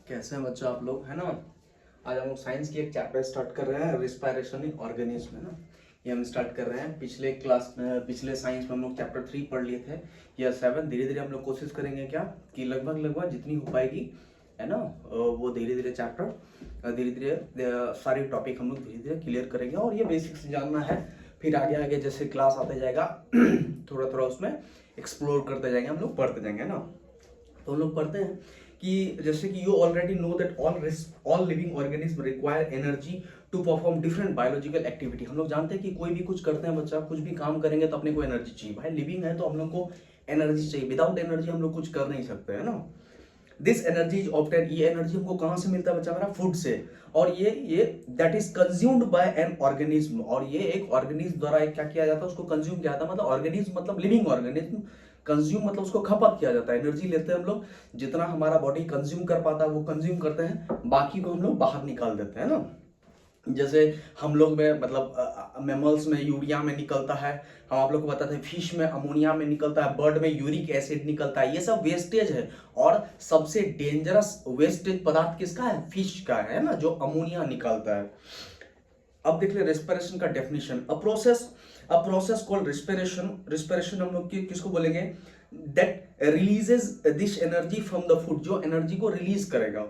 कैसे हैं बच्चों आप लोग, है ना। आज हम लोग साइंस की एक चैप्टर स्टार्ट कर रहे हैं, रिस्पायरेशन इन ऑर्गेनिज्म, है ना। ये हम स्टार्ट कर रहे हैं। पिछले साइंस में हम लोग चैप्टर 3 पढ़ लिए थे, या 7। धीरे धीरे हम लोग कोशिश करेंगे क्या कि लगभग जितनी हो पाएगी, है ना, वो धीरे धीरे चैप्टर धीरे धीरे सारी टॉपिक हम लोग धीरे धीरे क्लियर करेंगे। और ये बेसिक्स जानना है, फिर आगे आगे जैसे क्लास आते जाएगा थोड़ा थोड़ा उसमें एक्सप्लोर करते जाएंगे, हम लोग पढ़ते जाएंगे, है ना। तो हम लोग पढ़ते हैं कि जैसे कि you already know that all living organism require energy to perform different biological activity. हम लोग जानते हैं कि कोई भी कुछ करते हैं बच्चा, कुछ भी काम करेंगे तो अपने को एनर्जी चाहिए। भाई लिविंग है तो हम लोग को एनर्जी चाहिए, विदाउट एनर्जी हम लोग कुछ कर नहीं सकते, है ना। दिस एनर्जी इज ऑब्टेन, ये एनर्जी हमको कहां से मिलता है बच्चा मेरा? फूड से। और ये that is consumed by an organism, और ये एक ऑर्गेनिज्म द्वारा क्या किया जाता है, उसको कंज्यूम किया जाता है। मतलब ऑर्गेनिज्म मतलब लिविंग ऑर्गेनिज्म, कंज्यूम मतलब उसको खपत किया जाता है। एनर्जी लेते हैं हम लोग, जितना हमारा बॉडी कंज्यूम कर पाता है वो कंज्यूम करते हैं, बाकी को हम लोग बाहर निकाल देते हैं ना। जैसे हम लोग में मतलब मैमल्स में यूरिया में निकलता है, हम आप लोग को बताते हैं फिश में अमोनिया में निकलता है, बर्ड में यूरिक एसिड निकलता है। ये सब वेस्टेज है, और सबसे डेंजरस वेस्टेज पदार्थ किसका है? फिश का है ना, जो अमोनिया निकालता है। अब देख ले रेस्पिरेशन का definition. A process called respiration. Respiration हम लोग किसको बोलेंगे? That releases this energy from the food, जो एनर्जी को रिलीज करेगा,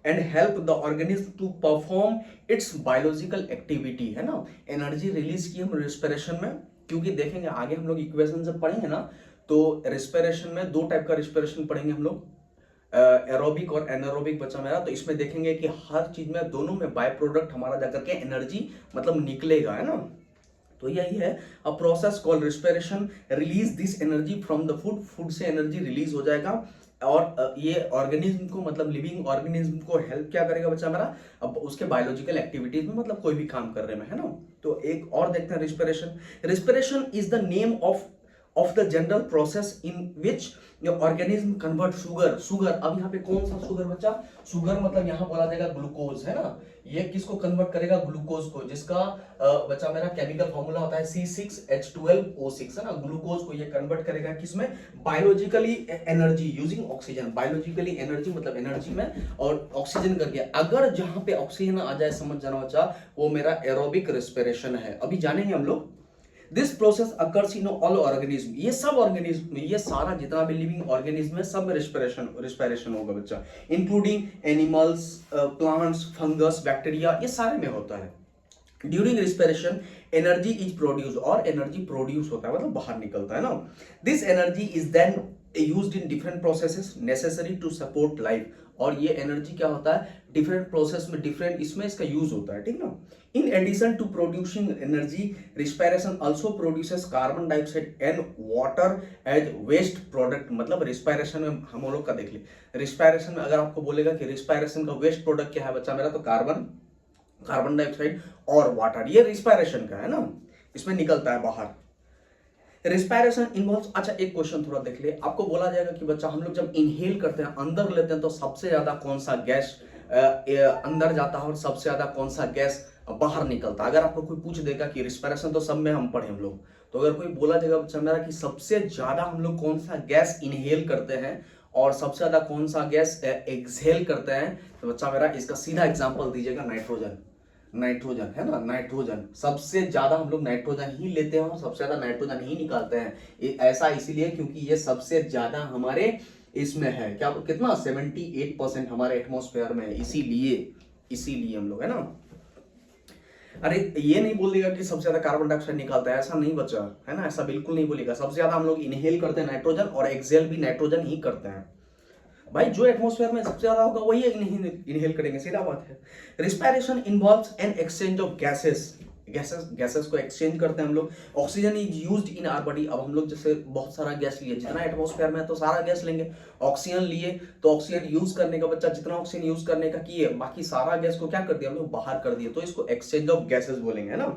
and help the organism to perform its biological activity, है ना। एनर्जी रिलीज की हम रिस्पिरेशन में, क्योंकि देखेंगे आगे हम लोग इक्वेशन जब पढ़ेंगे ना, तो रिस्पिरेशन में दो टाइप का रिस्पिरेशन पढ़ेंगे हम लोग, एरोबिक और एनारोबिक बच्चा मेरा। तो इसमें देखेंगे कि हर चीज में, दोनों में बाय प्रोडक्ट हमारा जाकर के एनर्जी मतलब निकलेगा, है ना। तो यही है, अ process called respiration release this energy from the food, food से एनर्जी रिलीज हो जाएगा। और ये ऑर्गेनिज्म को मतलब लिविंग ऑर्गेनिज्म को हेल्प क्या करेगा बच्चा मेरा? अब उसके बायोलॉजिकल एक्टिविटीज में, मतलब कोई भी काम करने में, है ना। तो एक और देखते हैं respiration. Respiration is the name of the general process in which organism convert sugar. अब यहाँ पे कौन सा शुगर बच्चा? शुगर मतलब यहाँ बोला जाएगा ग्लूकोज, है ना। ये किसको कन्वर्ट करेगा? ग्लूकोज को, जिसका बच्चा मेरा केमिकल फॉर्मूला होता है C6H12O6, है ना। ग्लूकोज को ये कन्वर्ट करेगा किसमें? Biologically energy using oxygen. Biologically energy मतलब एनर्जी में, और ऑक्सीजन करके। अगर जहां पे ऑक्सीजन आ जाए, समझ जाना बच्चा, वो मेरा एरोबिक रेस्पिरेशन है। अभी जानेंगे हम लोग। This process occurs in all organism, ये सब ऑर्गेनिज्म, ये सारा जितना भी लिविंग ऑर्गेनिज्म है, सब में रिस्पिरेशन होगा बच्चा, including animals, plants, fungus, bacteria, ये सारे में होता है। During respiration energy is produce, और एनर्जी प्रोड्यूस होता है मतलब बाहर निकलता है ना। This energy is then used in different processes necessary to support life, और ये एनर्जी क्या होता है? डिफरेंट प्रोसेस में, डिफरेंट इसमें इसका यूज होता है, ठीक ना। In addition to producing energy, respiration also produces carbon dioxide and water as waste product. मतलब रिस्पिरेशन में हम लोग का देख ले, रिस्पिरेशन में अगर आपको बोलेगा कि रिस्पिरेशन का वेस्ट प्रोडक्ट क्या है बच्चा मेरा, तो कार्बन डाइऑक्साइड और वाटर, ये रिस्पिरेशन का है ना, इसमें निकलता है बाहर। रिस्पिरेशन इन्वॉल्व्स, अच्छा एक क्वेश्चन थोड़ा देख ले, आपको बोला जाएगा कि बच्चा हम लोग जब इनहेल करते हैं, अंदर लेते हैं, तो सबसे ज्यादा कौन सा गैस अंदर जाता है और सबसे ज्यादा कौन सा गैस बाहर निकलता है? अगर आपको कोई पूछ देगा कि रिस्पिरेशन तो सब में हम पढ़े हम लोग, तो अगर कोई बोला जाएगा बच्चा मेरा कि सबसे ज्यादा हम लोग कौन सा गैस इनहेल करते हैं और सबसे ज्यादा कौन सा गैस एक्सहेल करते हैं, तो बच्चा मेरा इसका सीधा एग्जांपल दीजिएगा नाइट्रोजन। नाइट्रोजन है ना, नाइट्रोजन सबसे ज्यादा हम लोग नाइट्रोजन ही लेते हैं और सबसे ज्यादा नाइट्रोजन ही निकालते हैं। ऐसा इसीलिए क्योंकि ये सबसे ज्यादा हमारे इसमें है, क्या कितना 78% हमारे एटमॉस्फेयर में है, इसीलिए हम लोग, है ना। अरे ये नहीं बोलेगा कि सबसे ज्यादा कार्बन डाइऑक्साइड निकालता है, ऐसा नहीं बचा, है ना, ऐसा बिल्कुल नहीं बोलेगा। सबसे ज्यादा हम लोग इनहेल करते हैं नाइट्रोजन, और एक्सहेल भी नाइट्रोजन ही करते हैं। भाई जो एटमॉस्फेयर में सबसे ज्यादा होगा वही इनहेल करेंगे, सीधा बात है। Respiration involves an exchange of gases को एक्सचेंज करते हैं हम लोग। Oxygen is used in our body. अब हम लोग जैसे बहुत सारा गैस लिए, जितना एटमॉस्फेयर में है तो सारा गैस लेंगे। ऑक्सीजन लिए तो ऑक्सीजन यूज करने का बच्चा, जितना ऑक्सीजन यूज करने का किए, बाकी सारा गैस को क्या कर दिया हम लोग? बाहर कर दिए, तो इसको एक्सचेंज ऑफ गैसेस बोलेंगे, है ना।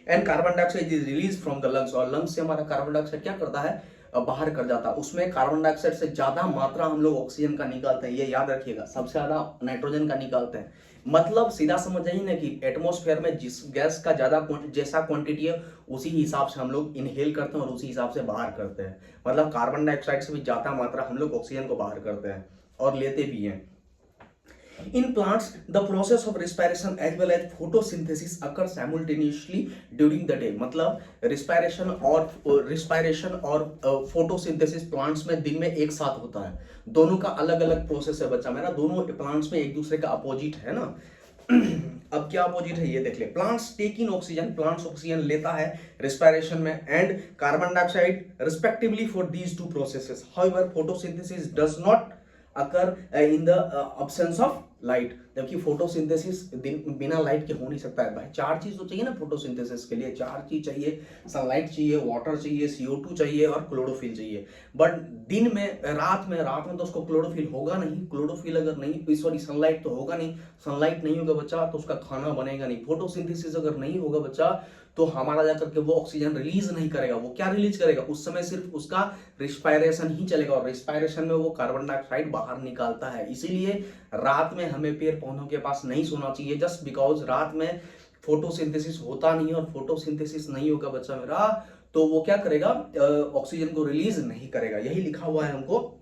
And carbon dioxide is release from the lungs, और लंग्स से हमारा कार्बन डाइऑक्साइड क्या करता है? बाहर कर जाता है। उसमें कार्बन डाइऑक्साइड से ज्यादा मात्रा हम लोग ऑक्सीजन का निकालते हैं, ये याद रखिएगा, सबसे ज्यादा नाइट्रोजन का निकालते हैं। मतलब सीधा समझ जाइए ना कि एटमॉस्फेयर में जिस गैस का ज्यादा जैसा क्वांटिटी है, उसी हिसाब से हम लोग इनहेल करते हैं और उसी हिसाब से बाहर करते हैं। मतलब कार्बन डाइऑक्साइड से भी ज्यादा मात्रा हम लोग ऑक्सीजन को बाहर करते हैं और लेते भी हैं। In plants, the process of respiration as well as photosynthesis occur simultaneously during the day. मतलब respiration और photosynthesis plants में दिन में एक साथ होता है. दोनों का अलग अलग प्रोसेस है बच्चा मेरा. दोनों प्लांट्स में एक दूसरे का अपोजिट है ना. अब क्या अपोजिट है ये देख ले. प्लांट्स टेक इन ऑक्सीजन, प्लांट्स ऑक्सीजन लेता है रेस्पिरेशन में, and carbon dioxide respectively for these two processes. However photosynthesis does not occur in the absence of light. जबकि फोटोसिंथेसिस बिना लाइट के हो नहीं सकता है भाई. चार चीज तो चाहिए ना फोटोसिंथेसिस के लिए. चार चीज चाहिए, सनलाइट चाहिए, वाटर चाहिए, CO2 चाहिए और क्लोरोफिल चाहिए. बट दिन में रात में तो उसको क्लोरोफिल होगा नहीं. क्लोरोफिल अगर नहीं, सॉरी सनलाइट तो होगा नहीं. सनलाइट नहीं होगा बच्चा तो उसका खाना बनेगा नहीं. फोटोसिंथेसिस अगर नहीं होगा बच्चा तो हमारा जाकर के वो ऑक्सीजन रिलीज नहीं करेगा. वो क्या रिलीज करेगा उस समय? सिर्फ उसका रिस्पायरेशन ही चलेगा, और रिस्पायरेशन में वो कार्बन डाइऑक्साइड बाहर निकालता है. इसीलिए रात में हमें पेड़ पौधों के पास नहीं सोना चाहिए, जस्ट बिकॉज रात में फोटोसिंथेसिस होता नहीं है. और फोटोसिंथेसिस नहीं होगा बच्चा मेरा तो वो क्या करेगा? ऑक्सीजन को रिलीज नहीं करेगा. यही लिखा हुआ है हमको.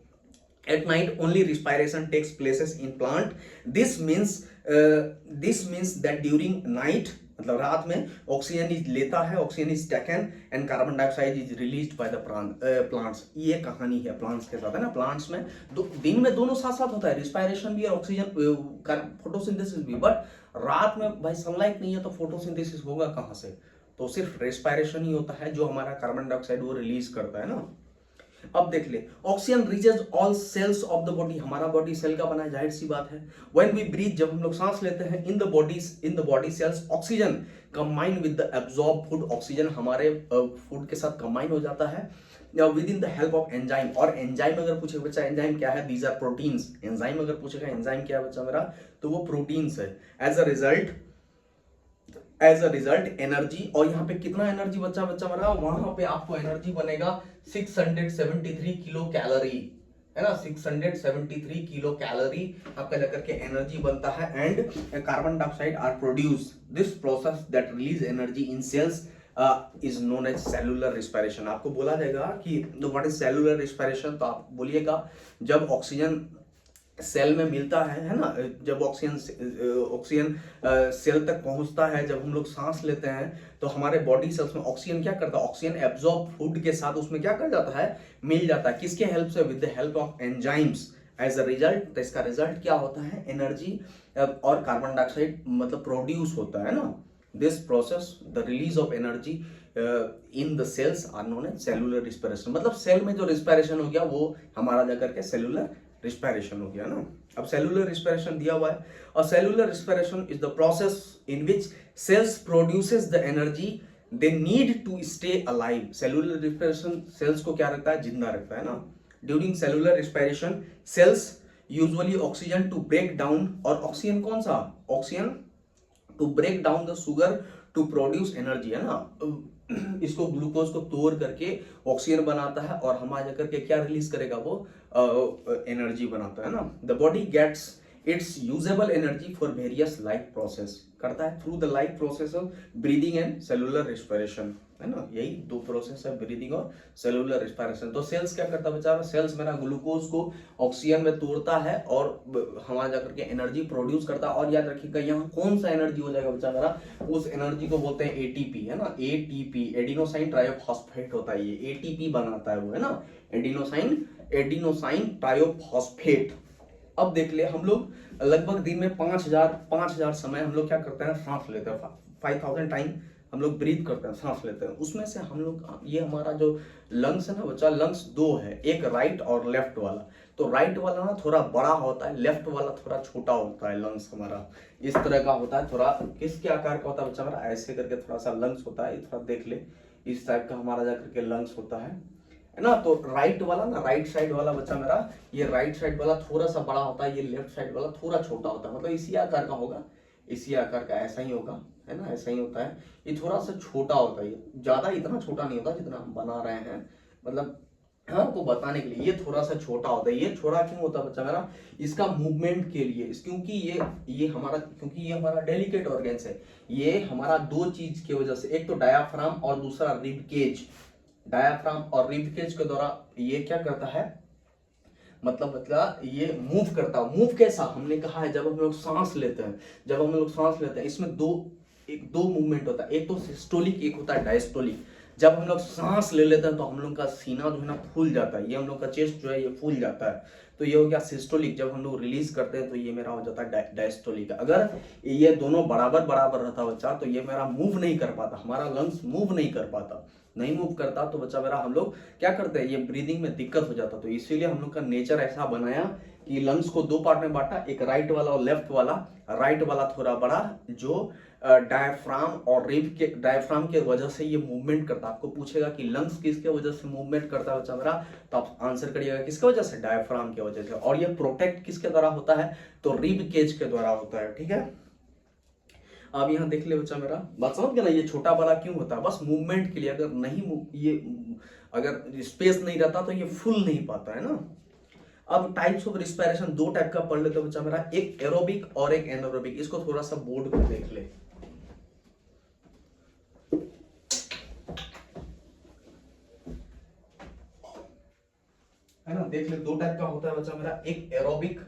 At night only respiration takes places in plant. This means that during night, मतलब रात में ऑक्सीजन लेता है, oxygen is taken and carbon dioxide is released by the plants. ये कहानी है प्लांट्स के साथ है ना. प्लांट्स में दिन में दोनों साथ साथ होता है, रिस्पायरेशन भी और ऑक्सीजन फोटोसिंथेसिस भी. बट रात में भाई सनलाइट नहीं है तो फोटोसिंथेसिस होगा कहाँ से? तो सिर्फ रेस्पायरेशन ही होता है जो हमारा कार्बन डाइऑक्साइड वो रिलीज करता है ना. अब देख ले, oxygen reaches all cells of the body. हमारा बॉडी सेल का बना है, जाहिर सी बात है. व्हेन वी ब्रीथ, जब हम लोग सांस लेते हैं, in the body cells oxygen combine with the absorb food. Oxygen हमारे फूड के साथ कंबाइन हो जाता है with in the help of enzyme. और एंजाइम अगर पूछेगा बच्चा एंजाइम क्या है, दीज आर प्रोटीन्स. एंजाइम अगर पूछेगा एंजाइम क्या है बच्चा मेरा, तो वो प्रोटीन्स है. As a result energy. और यहाँ पे कितना एनर्जी बच्चा मेरा, वहां पे आपको एनर्जी बनेगा 673 किलो कैलोरी है ना. 673 किलो कैलोरी आपका जाकर के एनर्जी बनता है. And carbon dioxide are produce. This process that release energy in cells is known as cellular respiration. आपको बोला जाएगा कि व्हाट इज सेलुलर रिस्पायरेशन, तो आप बोलिएगा जब ऑक्सीजन सेल में मिलता है ना. जब ऑक्सीजन सेल तक पहुंचता है, जब हम लोग सांस लेते हैं तो हमारे बॉडी सेल्स में ऑक्सीजन क्या करता है? ऑक्सीजन एब्जॉर्ब फूड के साथ उसमें क्या कर जाता है? मिल जाता है. किसके हेल्प से? With the help of enzymes. As a result, तो इसका रिजल्ट क्या होता है? एनर्जी और कार्बन डाइऑक्साइड मतलब प्रोड्यूस होता है ना. This process, the release of energy in the cells are known as cellular respiration. मतलब सेल में जो रिस्पायरेशन हो गया वो हमारा जाकर के सेलुलर रिस्पायरेशन हो गया ना. अब सेलुलर रिस्पायरेशन दिया हुआ है. और cellular respiration is the process in which cells produces the energy they need to stay alive. Cellular respiration cells को क्या रखता है? जिंदा रखता है ना. During cellular respiration cells usually oxygen to break down. और ऑक्सीजन कौन सा? Oxygen to break down the sugar to produce energy है ना. इसको ग्लूकोज को तोड़ करके ऑक्सीजन बनाता है और हमारा जाकर के क्या रिलीज करेगा? वो एनर्जी बनाता है ना. The body gets its usable energy for various life process. करता है through the life process of breathing and cellular respiration है ना. यही दो प्रोसेस है, ब्रीदिंग और सेलुलर रिस्पायरेशन. तो सेल्स क्या करता है बेचारा? सेल्स मेरा ग्लूकोज को ऑक्सीजन में तोड़ता है और हमारा जाकर के एनर्जी प्रोड्यूस करता है. और याद रखिएगा यहाँ कौन सा एनर्जी हो जाएगा बच्चा मेरा? उस एनर्जी को बोलते हैं एटीपी है ना. एटीपी एडिनोसाइन ट्राइफॉस्फेट होता है. ये एटीपी बनाता है वो है ना. Adenosine triphosphate. अब देख ले, हम लोग लगभग दिन में 5000 समय हम लोग क्या करते हैं? सांस लेते हैं. 5000 टाइम हम लोग ब्रीथ करते हैं, सांस लेते हैं. उसमें से हम लोग, ये हमारा जो लंग्स है ना बच्चा, लंग्स दो है, एक राइट और लेफ्ट वाला. तो राइट वाला ना थोड़ा बड़ा होता है, लेफ्ट वाला थोड़ा छोटा होता है. लंग्स हमारा इस तरह का होता है. थोड़ा किसके आकार का होता है बच्चा हमारा? ऐसे करके थोड़ा सा लंग्स होता है. थोड़ा देख ले, इस टाइप का हमारा जाकर के लंग्स होता है ना. तो राइट वाला ना, राइट साइड वाला बच्चा मेरा, ये राइट साइड वाला थोड़ा सा बड़ा होता है. ये लेफ्ट साइड वाला थोड़ा छोटा होता है. मतलब इसी आकार का होगा, इसी आकार का, ऐसा ही होगा है ना. ऐसा ही होता है. ये थोड़ा सा छोटा होता है, ज्यादा इतना छोटा नहीं होता जितना हम बना रहे हैं. मतलब हाँ, आपको बताने के लिए ये थोड़ा सा छोटा होता है. ये छोटा क्यों होता है बच्चा मेरा? इसका मूवमेंट के लिए. क्योंकि ये हमारा डेलिकेट ऑर्गन्स है. ये हमारा दो चीज की वजह से, एक तो डायाफ्राम और दूसरा रिब केज. डायाफ्राम और रिब केज के द्वारा ये क्या करता है? मतलब ये मूव करता है। मूव कैसा, हमने कहा है जब हम लोग सांस लेते हैं, जब हम लोग सांस लेते हैं इसमें दो मूवमेंट होता है, एक तो सिस्टोलिक, एक होता है डायस्टोलिक। जब हम लोग सांस ले लेते हैं तो हम लोग का सीना जो है ना फूल जाता है, ये हम लोग का चेस्ट जो है ये फूल जाता है, तो ये हो गया सिस्टोलिक। जब हम लोग रिलीज करते हैं तो ये मेरा हो जाता है डायस्टोलिक। अगर ये दोनों बराबर बराबर रहता बच्चा तो ये मेरा मूव नहीं कर पाता, हमारा लंग्स मूव नहीं कर पाता, नहीं मूव करता तो बच्चा मेरा हम लोग क्या करते हैं, ये ब्रीदिंग में दिक्कत हो जाता। तो इसीलिए हम लोग का नेचर ऐसा बनाया कि लंग्स को दो पार्ट में बांटा, एक राइट वाला और लेफ्ट वाला। राइट वाला थोड़ा बड़ा जो डायफ्राम और रिब के, डायफ्राम के वजह से ये मूवमेंट करता है। आपको पूछेगा कि लंग्स किसके वजह से मूवमेंट करता है बच्चा मेरा, तो आप आंसर करिएगा किसके वजह से, डायफ्राम की वजह से। और ये प्रोटेक्ट किसके द्वारा होता है, तो रिब केज के द्वारा होता है, ठीक है। अब यहाँ देख ले बच्चा मेरा, बात समझ गया ना, ये छोटा बड़ा क्यों होता है, बस मूवमेंट के लिए। अगर नहीं ये अगर स्पेस नहीं रहता तो ये फुल नहीं पाता है ना। अब टाइप्स ऑफ रिस्पायरेशन दो टाइप का पढ़ लेते बच्चा मेरा, एक एरोबिक और एक एनारोबिक। इसको थोड़ा सा बोर्ड पे देख ले, है ना, देख ले दो टाइप का होता है बच्चा मेरा, एक एरोबिक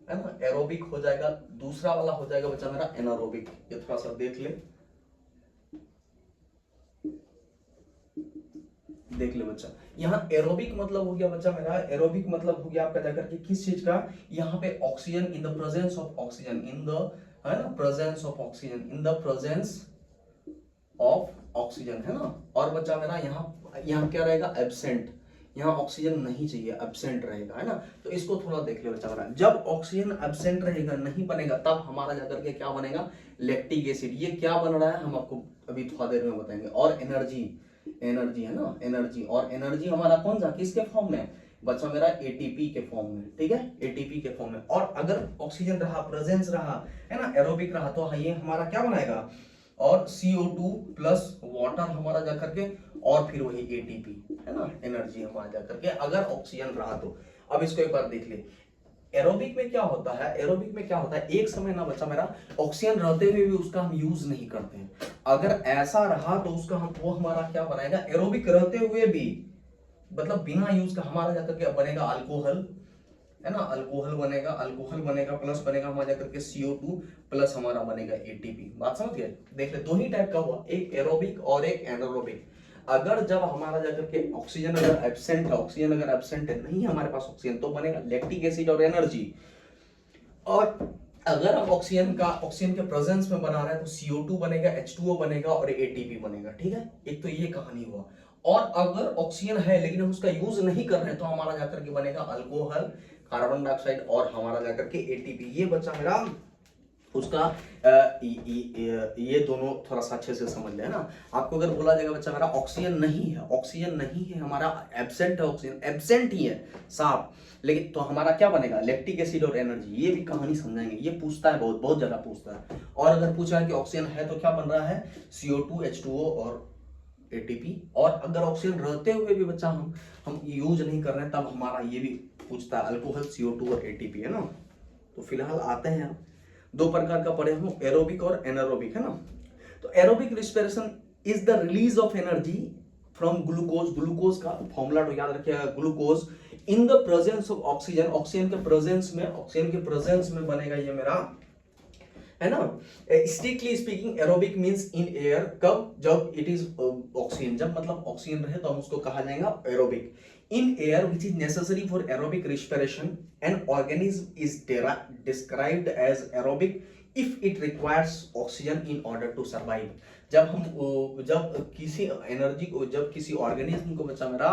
है ना, एरोबिक हो जाएगा, दूसरा वाला हो जाएगा बच्चा मेरा एनारोबिक। ये थोड़ा सा देख ले, देख ले बच्चा, यहाँ एरोबिक मतलब हो गया बच्चा मेरा, एरोबिक मतलब हो गया आपका जाकर के किस चीज का, यहाँ पे oxygen, in the presence of oxygen, in the, है ना, presence of oxygen, in the presence of oxygen, है ना। और बच्चा मेरा यहाँ क्या रहेगा, एब्सेंट, यहाँ ऑक्सीजन नहीं चाहिए, एब्सेंट रहेगा, है ना। तो इसको थोड़ा देख ले बच्चा मेरा, जब ऑक्सीजन एब्सेंट रहेगा, नहीं बनेगा, तब हमारा जाकर के क्या बनेगा, लैक्टिक एसिड। ये क्या बन रहा है हम आपको अभी थोड़ा देर में बताएंगे। और एनर्जी, एनर्जी है ना, एनर्जी, और एनर्जी हमारा कौन सा, किसके फॉर्म में बच्चा मेरा, एटीपी के फॉर्म में, ठीक है, एटीपी के फॉर्म में। और अगर ऑक्सीजन रहा, प्रेजेंस रहा, है ना, एरोबिक रहा, तो ये हमारा क्या बनाएगा, और CO2 प्लस वाटर हमारा जाकर के, और फिर वही ATP, है ना, एनर्जी हमारा जाकर के, अगर ऑक्सीजन रहा तो। अब इसको एक बार देख ले, एरोबिक में क्या होता है, एरोबिक में क्या होता है, एक समय ना बच्चा मेरा ऑक्सीजन रहते हुए भी उसका हम यूज नहीं करते हैं। अगर ऐसा रहा तो उसका हम, वो हमारा क्या बनाएगा, एरोबिक रहते हुए भी, मतलब बिना यूज का हमारा जाकर के बनेगा अल्कोहल, है ना, अल्कोहल बनेगा, अल्कोहल बनेगा, प्लस बनेगा हमारा जाकर के CO2 प्लस हमारा बनेगा ATP। बात समझ गए, देख ले दो ही टाइप का हुआ, एक एरोबिक और एक एनारोबिक। अगर जब हमारा जाकर के ऑक्सीजन अगर एब्सेंट है, ऑक्सीजन अगर एब्सेंट है, नहीं हमारे पास ऑक्सीजन, तो बनेगा लैक्टिक एसिड और एनर्जी। और अगर हम ऑक्सीजन के प्रेजेंस में बना रहे हैं तो CO2 बनेगा, H2O बनेगा और ATP बनेगा, ठीक है। एक तो ये कहानी हुआ। और अगर ऑक्सीजन है लेकिन हम उसका यूज नहीं कर रहे हैं तो हमारा जाकर के बनेगा अल्कोहल, कार्बन डाइऑक्साइड, और हमारा जाकर के ATP। ये बच्चा मेरा उसका ये दोनों थोड़ा सा अच्छे से समझ ले, है ना। आपको अगर बोला जाएगा बच्चा मेरा ऑक्सीजन नहीं है, ऑक्सीजन नहीं है हमारा, एब्सेंट है, ऑक्सीजन एब्सेंट ही है साफ, लेकिन तो हमारा क्या बनेगा, लैक्टिक एसिड और एनर्जी। ये भी कहानी समझाएंगे, ये पूछता है, बहुत बहुत ज्यादा पूछता है। और अगर पूछा है कि ऑक्सीजन है तो क्या बन रहा है, CO2 H2O और ATP। और अगर ऑक्सीजन रहते हुए भी बच्चा हम यूज नहीं कर रहे हैं, तब हमारा ये भी पूछता है, अल्कोहल, CO2 और ATP, है ना। तो फिलहाल आते हैं, दो प्रकार का पढ़े हम, एरोबिक और एनारोबिक, है ना। तो aerobic respiration is the release of energy from glucose, glucose का फॉर्मूला तो याद रखिएगा, glucose in the presence of oxygen, oxygen के प्रेजेंस में बनेगा ये मेरा, है ना। Strictly speaking aerobic means in air, कब, जब इट इज ऑक्सीजन, जब मतलब ऑक्सीजन रहे तो हम उसको कहा जाएगा aerobic. In air which is necessary for aerobic respiration, an organism is described as aerobic if it requires oxygen in order to survive। जब किसी एनर्जी को, जब किसी ऑर्गेनिज्म को बच्चा मेरा,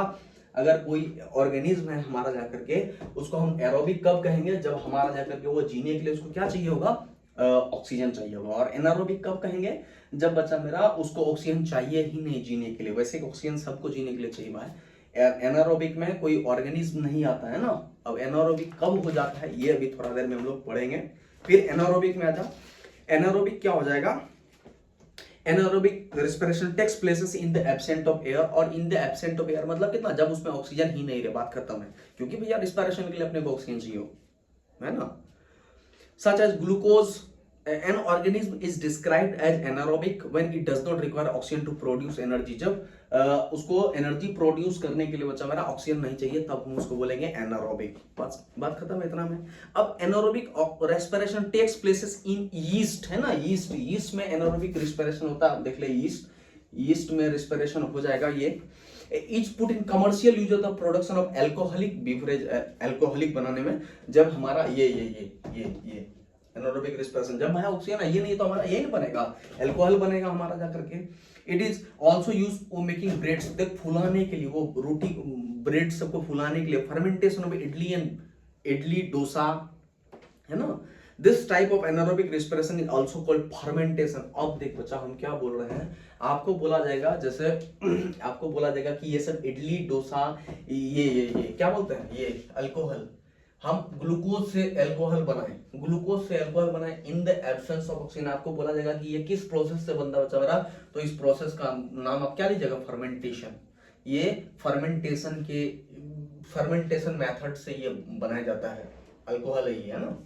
अगर कोई ऑर्गेनिज्म है हमारा जाकर के, उसको हम एरोबिक कब कहेंगे, जब हमारा जाकर के वो जीने के लिए उसको क्या चाहिए होगा, ऑक्सीजन चाहिए होगा। और एनारोबिक कब कहेंगे, जब बच्चा मेरा उसको ऑक्सीजन चाहिए ही नहीं जीने के लिए। वैसे ऑक्सीजन सबको जीने के लिए चाहिए भाई, एनारोबिक में कोई ऑर्गेनिज्म नहीं आता है ना। अब एनारोबिक कब हो जाता है ये अभी थोड़ा देर में हम लोग पढ़ेंगे। फिर एनारोबिक में आ जा, एनारोबिक क्या हो जाएगा, anaerobic respiration takes places in the absent of air. और in the absent of air मतलब कितना, जब उसमें ऑक्सीजन ही नहीं रहे, बात खत्म है। क्योंकि भैया रिस्पिरेशन के लिए अपने को ऑक्सीजन चाहिए, है ना। Such as glucose an organism is described as anaerobic when it does not require oxygen to produce energy. जब उसको एनर्जी प्रोड्यूस करने के लिए बच्चा मेरा ऑक्सीजन नहीं चाहिए तब हम उसको बोलेंगे एनारोबिक। बात खत्म है इतना में। अब anaerobic respiration takes places in yeast, है ना, यीस्ट में एनारोबिक रेस्पिरेशन होता है। देख ले यीस्ट में रेस्पिरेशन हो जाएगा। ये is put in commercial use of the production of alcoholic beverage, alcoholic बनाने में। जब हमारा ये एनारोबिक रेस्पिरेशन, जब हमारा ऑक्सीजन ये नहीं तो हमारा ये नहीं बनेगा, एल्कोहल बनेगा हमारा जाकर के। It is also use for making breads, देख फुलाने के लिए, वो रोटी ब्रेड सबको फुलाने के लिए। फर्मेंटेशन ऑफ इडली डोसा, है ना। This type of anaerobic respiration is also called fermentation. अब देख बच्चा हम क्या बोल रहे हैं, आपको बोला जाएगा जैसे आपको बोला जाएगा कि ये सब इडली डोसा ये क्या बोलते हैं, ये अल्कोहल, हम ग्लूकोज से अल्कोहल बनाएं इन द एब्सेंस ऑफ ऑक्सीजन। आपको बोला जाएगा कि ये किस प्रोसेस से बनता है बच्चा मेरा, तो इस प्रोसेस का नाम आप क्या लीजिएगा, फर्मेंटेशन। ये फर्मेंटेशन मेथड से ये बनाया जाता है, अल्कोहल है ना।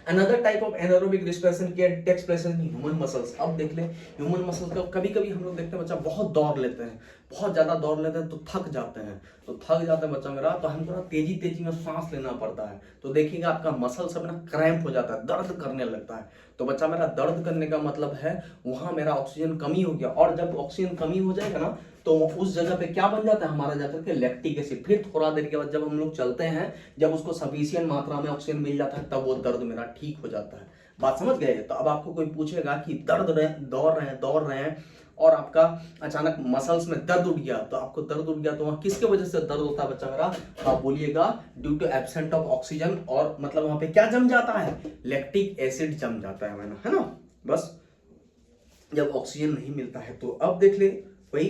Another type of anaerobic respiration can takes place in human muscles. अब देख ले ह्यूमन मसल्स का कभी कभी हम लोग देखते हैं बच्चा बहुत दौड़ लेते हैं, बहुत ज्यादा दौड़ लेते हैं तो थक जाते हैं बच्चा मेरा, तो हमको ना तेजी में सांस लेना पड़ता है। तो देखिएगा आपका मसल सब ना क्रैम्प हो जाता है, दर्द करने लगता है। तो बच्चा मेरा दर्द करने का मतलब है वहां मेरा ऑक्सीजन कमी हो गया, और जब ऑक्सीजन कमी हो जाएगा ना तो उस जगह पे क्या बन जाता है हमारा जाकर के लैक्टिक एसिड। फिर थोड़ा देर के बाद जब हम लोग चलते हैं, जब उसको सफिशिएंट मात्रा में ऑक्सीजन मिल जाता है तब वो दर्द मेरा ठीक हो जाता है। बात समझ गए। तो अब आपको कोई पूछेगा कि दौड़ रहे हैं और आपका अचानक मसल्स में दर्द उठ गया, तो आपको दर्द उठ गया तो वहां किसके वजह से दर्द होता है बच्चा मेरा, तो आप बोलिएगा due to absent of oxygen, और मतलब वहां पे क्या जम जाता है, लैक्टिक एसिड जम जाता है ना, बस जब ऑक्सीजन नहीं मिलता है। तो अब देख ले वही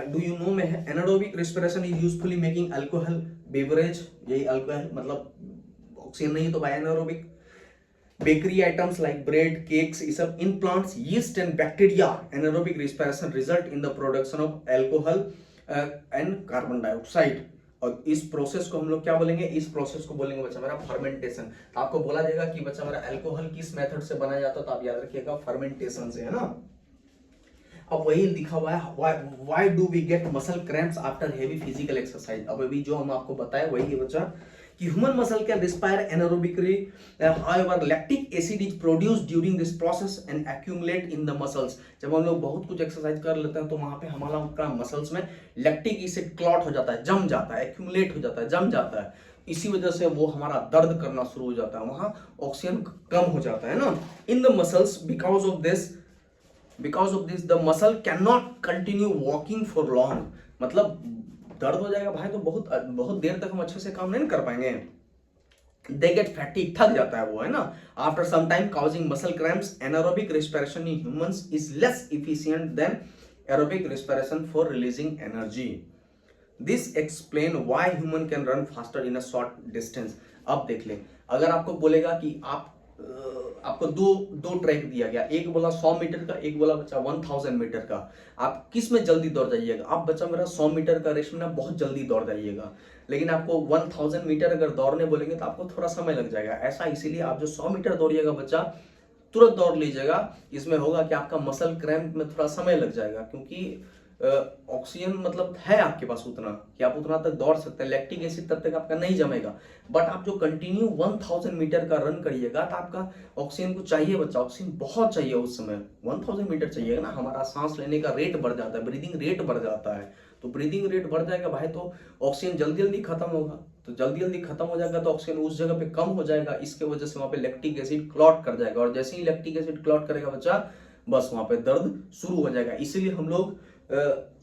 डू यू नो में है anaerobic respiration is usefully making alcohol beverage. यही अल्कोहल मतलब ऑक्सीजन नहीं है तो anaerobic. Bakery items like bread cakes ये सब in plants yeast and bacteria anaerobic respiration result in the production of alcohol and carbon dioxide. और इस process को हम लोग क्या बोलेंगे, इस प्रोसेस को बोलेंगे बच्चा मेरा फर्मेंटेशन। तो आपको बोला जाएगा कि बच्चा मेरा अल्कोहल किस मेथड से बनाया जाता है, तो आप याद रखिएगा फर्मेंटेशन से, है ना। अब वही लिखा हुआ है why do we get muscle cramps after heavy physical exercise. अब अभी जो हम आपको बताए वही है बच्चा कि human muscle can respire anaerobically, however lactic acid is produced during this process and accumulate in the muscles. जब हम लोग बहुत कुछ एक्सरसाइज कर लेते हैं तो वहां पे हमारा मसल्स में लैक्टिक एसिड क्लॉट हो जाता है, जम जाता है, एक्यूमुलेट हो जाता है, जम जाता है। इसी वजह से वो हमारा दर्द करना शुरू हो जाता है, वहां ऑक्सीजन कम हो जाता है ना in the muscles. Because of this the muscle can not continue walking for long. मतलब दर्द हो जाएगा भाई तो बहुत देर तक हम अच्छे से काम नहीं कर पाएंगे। They get fatigue, थक जाता है वो, है ना। After some time causing muscle cramps, anaerobic respiration in humans is less efficient than aerobic respiration for releasing energy. This explain why human can run faster in a short distance. अब देख ले, अगर आपको बोलेगा कि आपको दो ट्रैक दिया गया, एक बोला 100 मीटर का, एक बोला बच्चा 1000 मीटर का, आप किस में जल्दी दौड़ जाइएगा। आप बच्चा मेरा 100 मीटर का रेस में ना बहुत जल्दी दौड़ जाइएगा, लेकिन आपको 1000 मीटर अगर दौड़ने बोलेंगे तो आपको थोड़ा समय लग जाएगा। ऐसा इसीलिए आप जो 100 मीटर दौड़िएगा बच्चा तुरंत दौड़ लीजिएगा। इसमें होगा कि आपका मसल क्रैम्प में थोड़ा समय लग जाएगा, क्योंकि ऑक्सीजन मतलब है आपके पास उतना कि आप उतना तक दौड़ सकते हैं, लैक्टिक एसिड तब तक आपका नहीं जमेगा। बट आप जो कंटिन्यू 1000 मीटर का रन करिएगा तो आपका ऑक्सीजन को चाहिए बच्चा, ऑक्सीजन बहुत चाहिए उस समय। 1000 मीटर चाहिएगा ना, हमारा सांस लेने का रेट बढ़ जाता है, ब्रीदिंग रेट बढ़ जाता है। तो ब्रीदिंग रेट बढ़ जाएगा भाई तो ऑक्सीजन जल्दी खत्म होगा, तो जल्दी खत्म हो जाएगा तो ऑक्सीजन उस जगह पे कम हो जाएगा। इसके वजह से वहां पे लैक्टिक एसिड क्लॉट कर जाएगा, और जैसे ही लैक्टिक एसिड क्लॉट करेगा बच्चा बस वहां पे दर्द शुरू हो जाएगा। इसीलिए हम लोग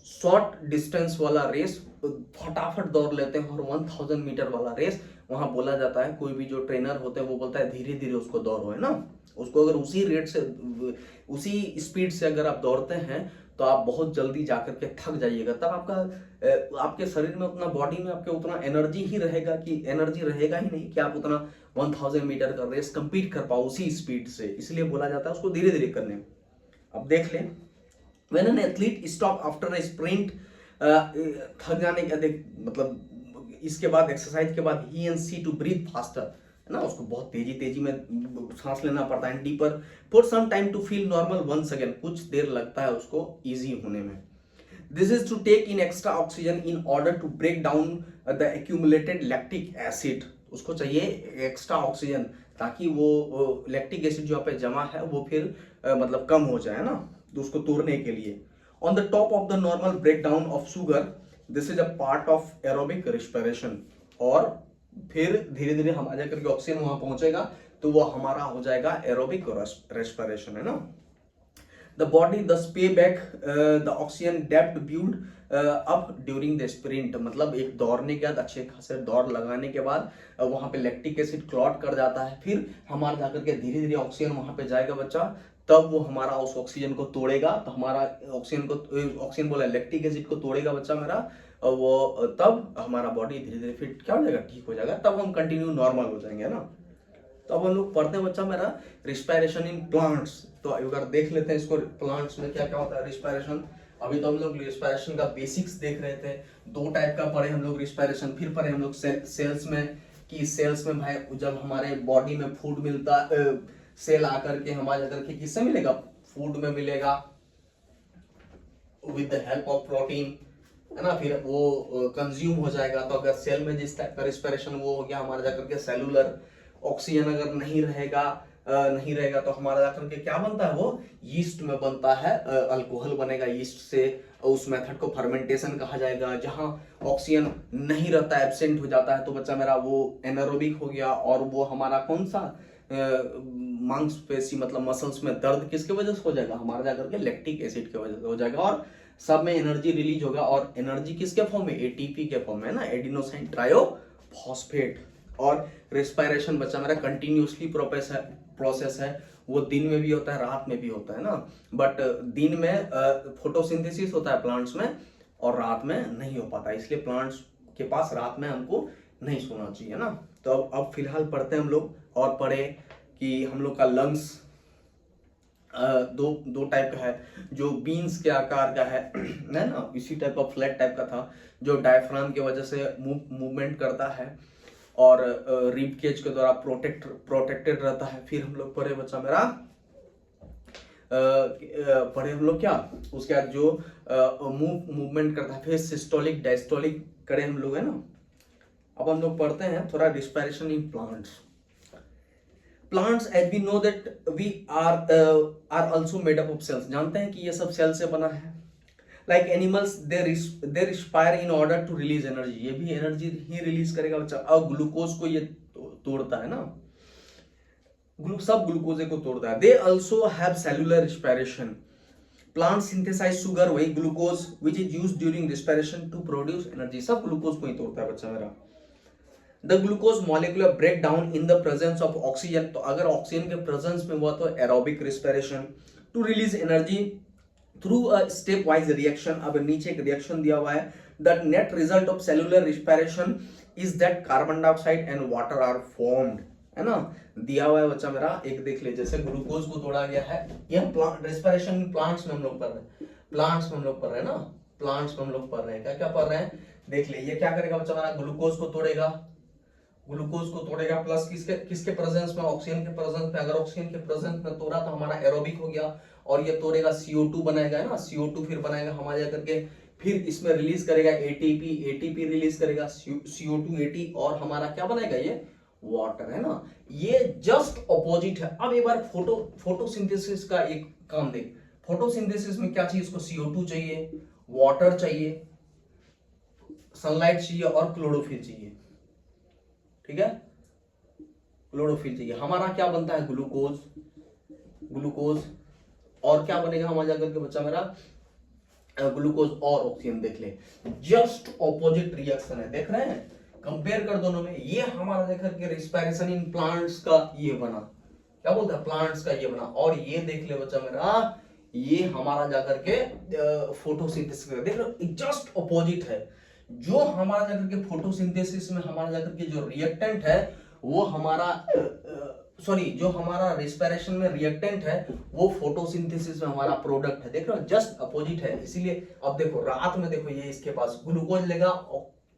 शॉर्ट डिस्टेंस वाला रेस फटाफट दौड़ लेते हैं, और 1000 मीटर वाला रेस वहां बोला जाता है, कोई भी जो ट्रेनर होते हैं वो बोलता है धीरे धीरे उसको दौड़ो, है ना। उसको अगर उसी रेट से उसी स्पीड से अगर आप दौड़ते हैं तो आप बहुत जल्दी जाकर के थक जाइएगा। तब आपके शरीर में उतना, बॉडी में आपके उतना एनर्जी रहेगा ही नहीं कि आप उतना 1000 मीटर का रेस कंप्लीट कर पाओ उसी स्पीड से। इसलिए बोला जाता है उसको धीरे धीरे करने। अब देख लें when an athlete stop after a sprint, थक जाने के मतलब इसके बाद एक्सरसाइज के बाद he and she to breathe faster, है ना, उसको बहुत तेजी तेजी में सांस लेना पड़ता है, deeper for some time to feel normal once again, कुछ देर लगता है उसको इजी होने में। This is to take in extra oxygen in order to break down the accumulated lactic acid, उसको चाहिए एक्स्ट्रा ऑक्सीजन ताकि वो लैक्टिक एसिड जो पे जमा है वो फिर मतलब कम हो जाए ना, तो उसको तोड़ने के लिए। On the top of the normal break down of sugar, this is a part of aerobic respiration, और फिर धीरे धीरे हमारे करके ऑक्सीजन वहां पहुंचेगा तो वो हमारा हो जाएगा एरोबिक रेस्पिरेशन, है ना। The body thus pay back the oxygen डेप्थ built up during the sprint, मतलब एक दौड़ने के बाद अच्छे खासे दौड़ लगाने के बाद वहां पे लैक्टिक एसिड क्लॉट कर जाता है, फिर हमारा जाकर के धीरे धीरे ऑक्सीजन वहां पे जाएगा बच्चा, तब वो हमारा उस ऑक्सीजन को तोड़ेगा, तो हमारा ऑक्सीजन बोला लैक्टिक एसिड को तोड़ेगा बच्चा मेरा, वो तब हमारा बॉडी धीरे धीरे फिर क्या हो जाएगा, ठीक हो जाएगा, तब हम कंटिन्यू नॉर्मल हो जाएंगे ना। तो अब हम लोग पढ़ते हैं बच्चा मेरा रिस्पायरेशन इन प्लांट्स, तो अगर देख लेते हैं इसको प्लांट्स में क्या क्या होता है रिस्पायरेशन। अभी तो हम लोग रिस्पायरेशन का बेसिक्स देख रहे थे, दो टाइप का पढ़े हम लोग रिस्पायरेशन, फिर पढ़े हम लोग सेल्स में, कि सेल्स में भाई जब हमारे बॉडी में फूड मिलता, सेल आकर के हमारे आकर के किससे मिलेगा, फूड में मिलेगा with the help of protein, है ना, फिर वो कंज्यूम हो जाएगा। तो अगर सेल में जिस टाइप का रिस्पिरेशन वो हो गया हमारा जाकर के सेलुलर, ऑक्सीजन अगर नहीं रहेगा तो हमारा जाकर के क्या बनता है, वो यीस्ट में बनता है, अल्कोहल बनेगा यीस्ट से, उस मेथड को फर्मेंटेशन कहा जाएगा। जहां ऑक्सीजन नहीं रहता, एब्सेंट हो जाता है, तो बच्चा मेरा वो एनारोबिक हो गया, और वो हमारा कौन सा मांसपेशी मतलब मसल्स में दर्द किसके वजह से हो जाएगा, हमारा जाकर के लैक्टिक एसिड की वजह से हो जाएगा, और सब में एनर्जी रिलीज होगा, और एनर्जी किसके फॉर्म में, एटीपी के फॉर्म में, है ना, एडिनोसाइन ट्रायोफॉस्फेट। और रेस्पिरेशन बच्चा मेरा कंटिन्यूसली प्रोसेस है, वो दिन में भी होता है रात में भी होता है ना, बट दिन में फोटोसिंथेसिस होता है प्लांट्स में, और रात में नहीं हो पाता, इसलिए प्लांट्स के पास रात में हमको नहीं सोना चाहिए ना। तो अब फिलहाल पढ़ते हैं हम लोग, और पढ़े कि हम लोग का लंग्स दो टाइप का है, जो बीन्स के आकार का है ना, इसी टाइप का फ्लैट टाइप का था, जो डायफ्राम की वजह से मूवमेंट करता है, और रिब केज के द्वारा प्रोटेक्टेड रहता है। फिर हम लोग पढ़े बच्चा मेरा पढ़े हम लोग क्या, उसके बाद जो मूवमेंट करता है, फिर सिस्टोलिक डायस्टोलिक करे हम लोग, है ना। अब हम लोग पढ़ते हैं थोड़ा respiration in plants. Plants as we know that we are also made up of cells, जानते हैं कि ये सब सेल से बना है। Like animals they respire in order to release energy, ये भी एनर्जी ही रिलीज करेगा बच्चा, और ग्लूकोज को ये तोड़ता है ना, सब ग्लूकोज को तोड़ता है। They also have cellular respiration, plant synthesise sugar, वही glucose which is used during respiration to produce energy, सब ग्लूकोज को ही तोड़ता है बच्चा मेरा। The glucose molecular break down in the presence of oxygen, तो अगर ऑक्सीजन के प्रेजेंस में हुआ तो aerobic respiration, to release energy through a stepwise reaction. अब नीचे एक रिएक्शन दिया हुआ है, the net result of cellular respiration is that carbon dioxide and water are formed, है ना, दिया हुआ है बच्चा मेरा। एक देख ले, जैसे ग्लूकोज को तोड़ा गया है, यह रेस्पिरेशन प्लांट्स में हम लोग पढ़ रहे हैं, प्लांट्स में हम लोग पढ़ रहे हैं ना, प्लांट्स में हम लोग पढ़ रहे हैं, क्या क्या पढ़ रहे हैं देख ले। ये क्या करेगा बच्चा मेरा, ग्लूकोज को तोड़ेगा, ग्लूकोज को तोड़ेगा, प्लस किसके प्रेजेंस में, ऑक्सीजन के प्रेजेंस में। अगर ऑक्सीजन के प्रेजेंस में तोड़ा तो हमारा एरोबिक हो गया, और ये तोड़ेगा CO2 बनाएगा, है ना, CO2 फिर बनाएगा हमारे करके, फिर इसमें रिलीज करेगा एटीपी रिलीज करेगा, CO2 AT, और हमारा क्या बनाएगा, ये वाटर, है ना। ये जस्ट ऑपोजिट है। अब एक बार फोटोसिंथेसिस का एक काम देख, फोटोसिंथेसिस में क्या चाहिए, इसको CO2 चाहिए, वाटर चाहिए, सनलाइट चाहिए, और क्लोरोफिल चाहिए, ठीक है, क्लोरोफिल चाहिए। हमारा क्या बनता है, ग्लूकोज, और क्या बनेगा हमारा जाकर के बच्चा मेरा, ग्लूकोज और ऑक्सीजन। देख ले, जस्ट ऑपोजिट रिएक्शन है, देख रहे हैं, कंपेयर कर दोनों में। ये हमारा देखकर के रिस्पिरेशन इन प्लांट्स का ये बना, क्या बोलते हैं, प्लांट्स का ये बना, और ये देख ले बच्चा मेरा, ये हमारा जाकर के फोटोसिंथेसिस का, देख लो जस्ट ऑपोजिट है। जो हमारा जाकर के फोटोसिंथेसिस में हमारा जाकर के जो रिएक्टेंट है वो हमारा जो हमारा रिस्पिरेशन में रिएक्टेंट है वो फोटोसिंथेसिस में हमारा प्रोडक्ट है। देख रहे हो, जस्ट अपोजिट है। इसीलिए अब देखो रात में देखो, ये इसके पास ग्लूकोज लेगा,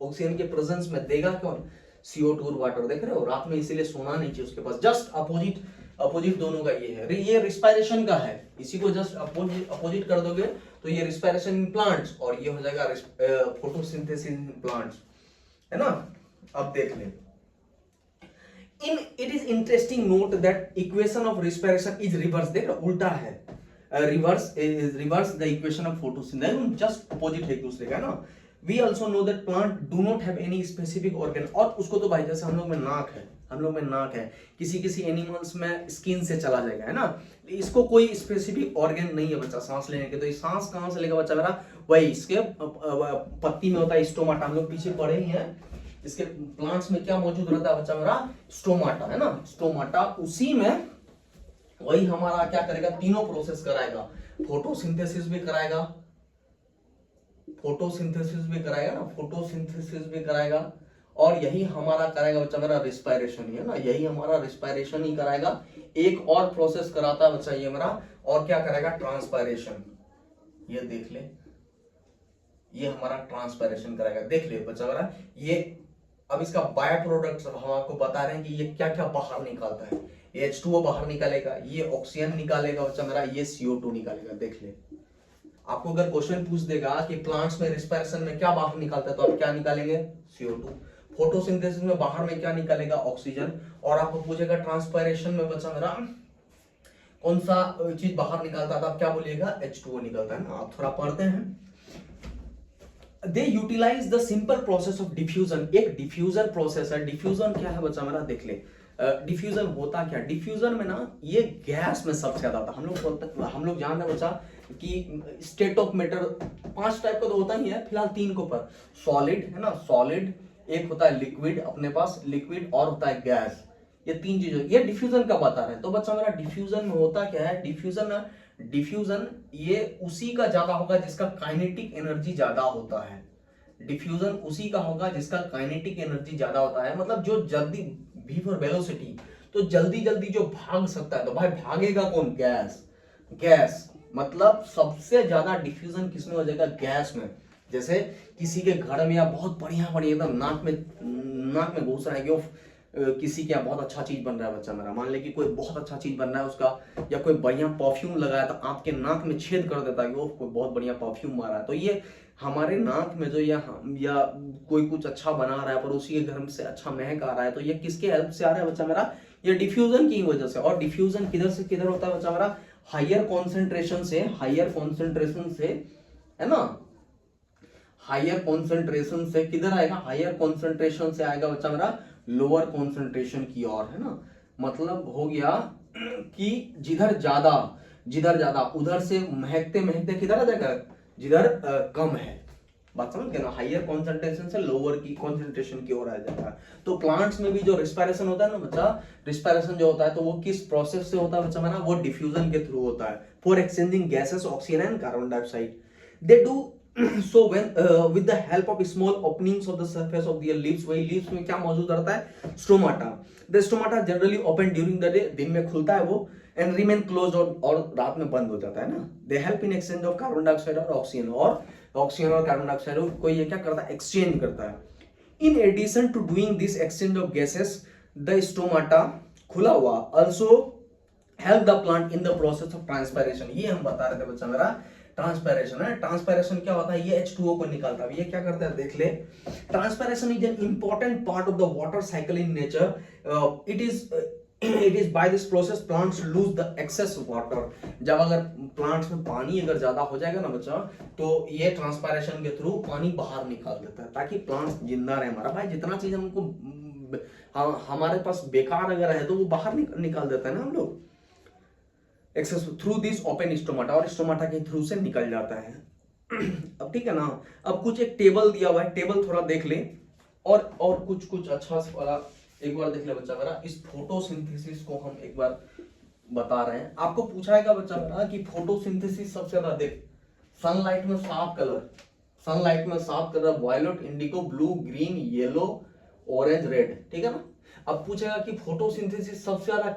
ऑक्सीजन के प्रेजेंस में देगा कौन, CO2 और वाटर, देख रहे हो, रात में इसीलिए सोना नहीं चाहिए उसके पास, जस्ट अपोजिट अपोजिट दोनों का ये है, ये रिस्पायरेशन का है, इसी को जस्ट अपोजिट अपोजिट कर दोगे तो ये रिस्पायरेशन इन प्लांट्स और ये हो जाएगा फोटोसिंथेसिस इन प्लांट्स, है ना। अब देख ले, in it is interesting note that equation of respiration is reverse, देख उल्टा है, reverse the equation of photosynthesis, just opposite है एक दूसरे का ना। We also know that plant do not have any specific organ, और उसको तो भाई जैसे हम लोग में नाक है, हम लोग में नाक है, किसी किसी एनिमल्स में स्किन से चला जाएगा, है ना, इसको कोई स्पेसिफिक ऑर्गन नहीं है बच्चा सांस लेने के, तो ये सांस कहां से लेगा बच्चा मेरा, वही इसके पत्ती में होता है स्टोमाटा, हम लोग पीछे पढ़े ही हैं, इसके प्लांट्स में क्या मौजूद रहता है बच्चा मेरा, स्टोमाटा, है ना, स्टोमाटा, उसी में वही हमारा क्या करेगा, तीनों प्रोसेस कराएगा, फोटोसिंथेसिस भी कराएगा, फोटोसिंथेसिस भी कराएगा ना, फोटोसिंथेसिस भी कराएगा, और यही हमारा कराएगा बच्चा मेरा रिस्पायरेशन ही, है ना, यही हमारा रिस्पायरेशन ही कराएगा। एक और प्रोसेस कराता है बच्चा ये मेरा, और क्या कराएगा, ट्रांसपायरेशन, ये देख ले, ये हमारा ट्रांसपायरेशन कराएगा, देख ले बच्चा मेरा, ये अब इसका बाय प्रोडक्ट्स हम आपको बता रहे हैं कि ये क्या क्या बाहर निकालता है, ये H2O बाहर निकालेगा, ये ऑक्सीजन निकालेगा बच्चा मेरा, ये CO2 निकालेगा, देख ले। आपको अगर क्वेश्चन पूछ देगा कि प्लांट्स में रिस्पायरेशन में क्या बाहर निकालता है, तो आप क्या निकालेंगे, CO2, फोटोसिंथेसिस में बाहर में क्या निकालेगा, ऑक्सीजन, और आपको पूछेगा ट्रांसपायरेशन में बच्चा मेरा कौन सा चीज बाहर निकालता है, तो आप क्या बोलिएगा, H2O निकलता है ना। आप थोड़ा पढ़ते हैं, they utilise the simple process of diffusion, एक डिफ्यूजन प्रोसेस है, डिफ्यूजन क्या है बच्चा मेरा, देख ले, डिफ्यूजन होता क्या, डिफ्यूजन में ना ये गैस में सबसे ज्यादा था, हम लोग जान रहे हैं बच्चा कि स्टेट ऑफ मैटर 5 टाइप का तो होता ही है, फिलहाल 3 के ऊपर, सॉलिड है ना, सॉलिड, एक होता है लिक्विड, अपने पास लिक्विड, और होता है गैस, ये 3 चीजें, ये डिफ्यूजन का बता रहे हैं। तो बच्चा मेरा डिफ्यूजन में होता क्या है, डिफ्यूजन ये उसी का ज्यादा होगा जिसका काइनेटिक एनर्जी ज्यादा होता है, डिफ्यूजन उसी का होगा जिसका काइनेटिक एनर्जी ज्यादा होता है, मतलब जो जल्दी, v फॉर वेलोसिटी, तो जल्दी जल्दी जो भाग सकता है, तो भाई भागेगा कौन, गैस, गैस, मतलब सबसे ज्यादा डिफ्यूजन किसमें हो जाएगा, गैस में। जैसे किसी के घर में या बहुत बढ़िया बढ़िया एकदम नाक में घुस रहा है कि किसी के यहाँ बहुत अच्छा चीज बन रहा है बच्चा मेरा, मान ले कि कोई बहुत अच्छा चीज बन रहा है उसका, या कोई बढ़िया परफ्यूम लगाया तो आपके नाक में छेद कर देता है कि वो कोई बहुत बढ़िया परफ्यूम मारा है, तो ये हमारे नाक में जो या कोई कुछ अच्छा बना रहा है, पड़ोसी के घर से अच्छा महक आ रहा है, तो ये किसके हेल्प से आ रहा है बच्चा मेरा, ये डिफ्यूजन की वजह से। और डिफ्यूजन किधर से किधर होता है बच्चा मेरा, हायर कॉन्सेंट्रेशन से, है ना, हायर कॉन्सेंट्रेशन से किधर आएगा, हायर कॉन्सेंट्रेशन से आएगा बच्चा मेरा लोअर कॉन्सेंट्रेशन की ओर, है ना, मतलब हो गया कि जिधर ज्यादा उधर से महकते महकते किधर आ जाएगा, जिधर कम है, बात समझ गए ना, हायर कॉन्सेंट्रेशन से लोअर की कॉन्सेंट्रेशन की ओर आ जाता है। तो प्लांट्स में भी जो रिस्पायरेशन होता है ना बच्चा, रिस्पायरेशन जो होता है तो वो किस प्रोसेस से होता है बच्चा मेरा, वो डिफ्यूजन के थ्रू होता है, for exchanging gases oxygen and carbon dioxide, they do so when with the help of small openings of the surface of their leaves, वही leaves में क्या मौजूद रहता है, stomata, the stomata generally open during the day, दिन में खुलता है वो, and remain closed, और रात में बंद हो जाता है ना, they help in exchange of carbon dioxide और ऑक्सीजन, और ऑक्सीजन और कार्बन डाइऑक्साइड को ये क्या करता है, एक्सचेंज करता है। in addition to doing this exchange of gases, the stomata खुला हुआ also help the plant in the process of transpiration, ये हम बता रहे थे बच्चा मेरा, ट्रांसपायरेशन है, ट्रांसपायरेशन क्या होता है, ये H2O को निकालता है, ये क्या करता है, देख ले, transpiration is an important part of the water cycle in nature, it is by this process plants lose the excess water, जब अगर प्लांट्स में पानी अगर ज्यादा हो जाएगा ना बच्चा, तो ये ट्रांसपायरेशन के थ्रू पानी बाहर निकाल देता है, ताकि प्लांट्स जिंदा रहे हमारा, भाई जितना चीज हमको हमारे पास बेकार अगर है तो वो बाहर निकाल देता है ना हम लोग, access through this open stomata, और स्टोमाटा के थ्रू से निकल जाता है। अब ठीक है ना, अब कुछ एक टेबल दिया हुआ है, टेबल थोड़ा देख ले, और कुछ अच्छा वाला एक बार देख ले बच्चा मेरा, इस फोटोसिंथेसिस को हम एक बार बता रहे हैं। आपको पूछाएगा बच्चा मेरा कि फोटोसिंथेसिस सबसे ज्यादा देख, सनलाइट में सात colour violet, indigo, blue, green, yellow, orange, red, ठीक है ना। अब पूछेगा कि फोटोसिंथेसिस सबसे ज्यादा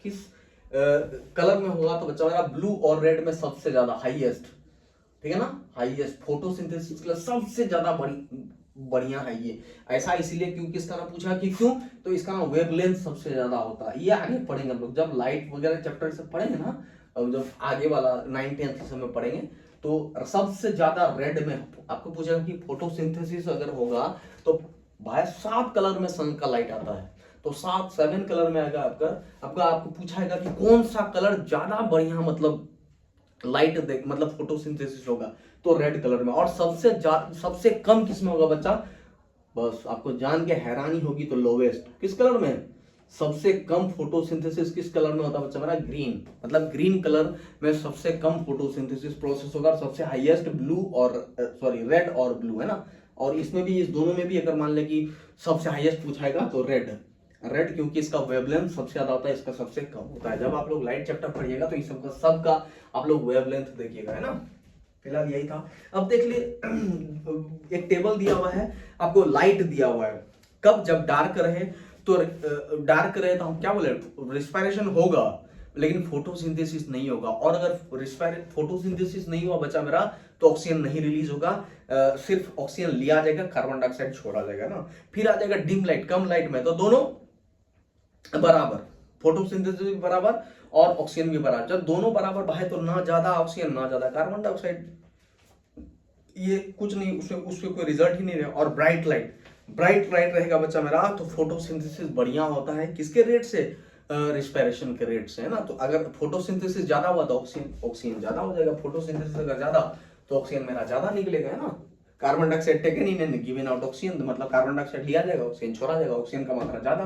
किस कलर में होगा, तो बच्चा मेरा ब्लू और रेड में सबसे ज्यादा हाईएस्ट, ठीक है ना, हाईएस्ट फोटोसिंथेसिस के लिए सबसे ज्यादा बड़ी बढ़िया है ये। ऐसा इसलिए क्योंकि इसका ना पूछा कि क्यों, तो इसका ना वेवलेंथ सबसे ज्यादा होता है। ये आगे पढ़ेंगे हम लोग जब लाइट वगैरह चैप्टर से पढ़ेंगे ना, अब जब आगे वाला 9th-10th समय पढ़ेंगे तो सबसे ज्यादा रेड में आपको पूछेगा कि फोटोसिंथेसिस अगर होगा तो भाई 7 कलर में सन का लाइट आता है, तो 7 कलर में आएगा आपको पूछाएगा कि कौन सा कलर ज्यादा बढ़िया मतलब लाइट देख मतलब फोटोसिंथेसिस होगा, तो रेड कलर में। और सबसे कम किस में होगा बच्चा, बस आपको जान के हैरानी होगी, तो लोवेस्ट किस कलर में, सबसे कम फोटोसिंथेसिस किस कलर में होता है बच्चा मेरा, ग्रीन। मतलब ग्रीन कलर में सबसे कम फोटोसिंथेसिस प्रोसेस होगा, और सबसे हाईएस्ट ब्लू और सॉरी रेड और ब्लू है ना। और इसमें भी, इस दोनों में भी अगर मान ले कि सबसे हाईएस्ट पूछाएगा तो रेड क्योंकि इसका वेवलेंथ सबसे ज्यादा होता है, इसका सबसे कम होता है। जब आप लोग लाइट चैप्टर पढ़िएगा तो इस सबका आप लोग वेवलेंथ देखिएगा, है ना। फिलहाल यही था। अब देख लिए एक टेबल दिया हुआ है आपको, लाइट दिया हुआ है कब, जब डार्क रहे तो हम क्या बोले, रिस्पायरेशन होगा लेकिन फोटोसिंथेसिस नहीं होगा। और अगर फोटोसिंथेसिस नहीं हुआ बच्चा मेरा तो ऑक्सीजन नहीं रिलीज होगा, सिर्फ ऑक्सीजन लिया जाएगा, कार्बन डाइऑक्साइड छोड़ा जाएगा ना। फिर आ जाएगा डिम लाइट, कम लाइट में, तो दोनों बराबर, फोटोसिंथेसिस भी बराबर और ऑक्सीजन भी बराबर। जब दोनों बराबर भाई तो ना ज्यादा ऑक्सीजन ना ज्यादा कार्बन डाइऑक्साइड, ये कुछ नहीं, उसमें कोई रिजल्ट ही नहीं रहा। और ब्राइट लाइट रहेगा बच्चा मेरा तो फोटोसिंथेसिस बढ़िया होता है, किसके रेट से, रिस्पायरेशन के रेट से, है ना। तो अगर फोटोसिंथेसिस ज्यादा हुआ तो ऑक्सीजन ज्यादा हो जाएगा, फोटोसिंथेसिस अगर ज्यादा तो ऑक्सीजन मेरा ज्यादा निकलेगा, है ना। Carbon dioxide taken in and given out oxygen, मतलब कार्बन डाइऑक्साइड लिया जाएगा, ऑक्सीजन छोड़ा जाएगा, ऑक्सीजन का मात्रा ज्यादा।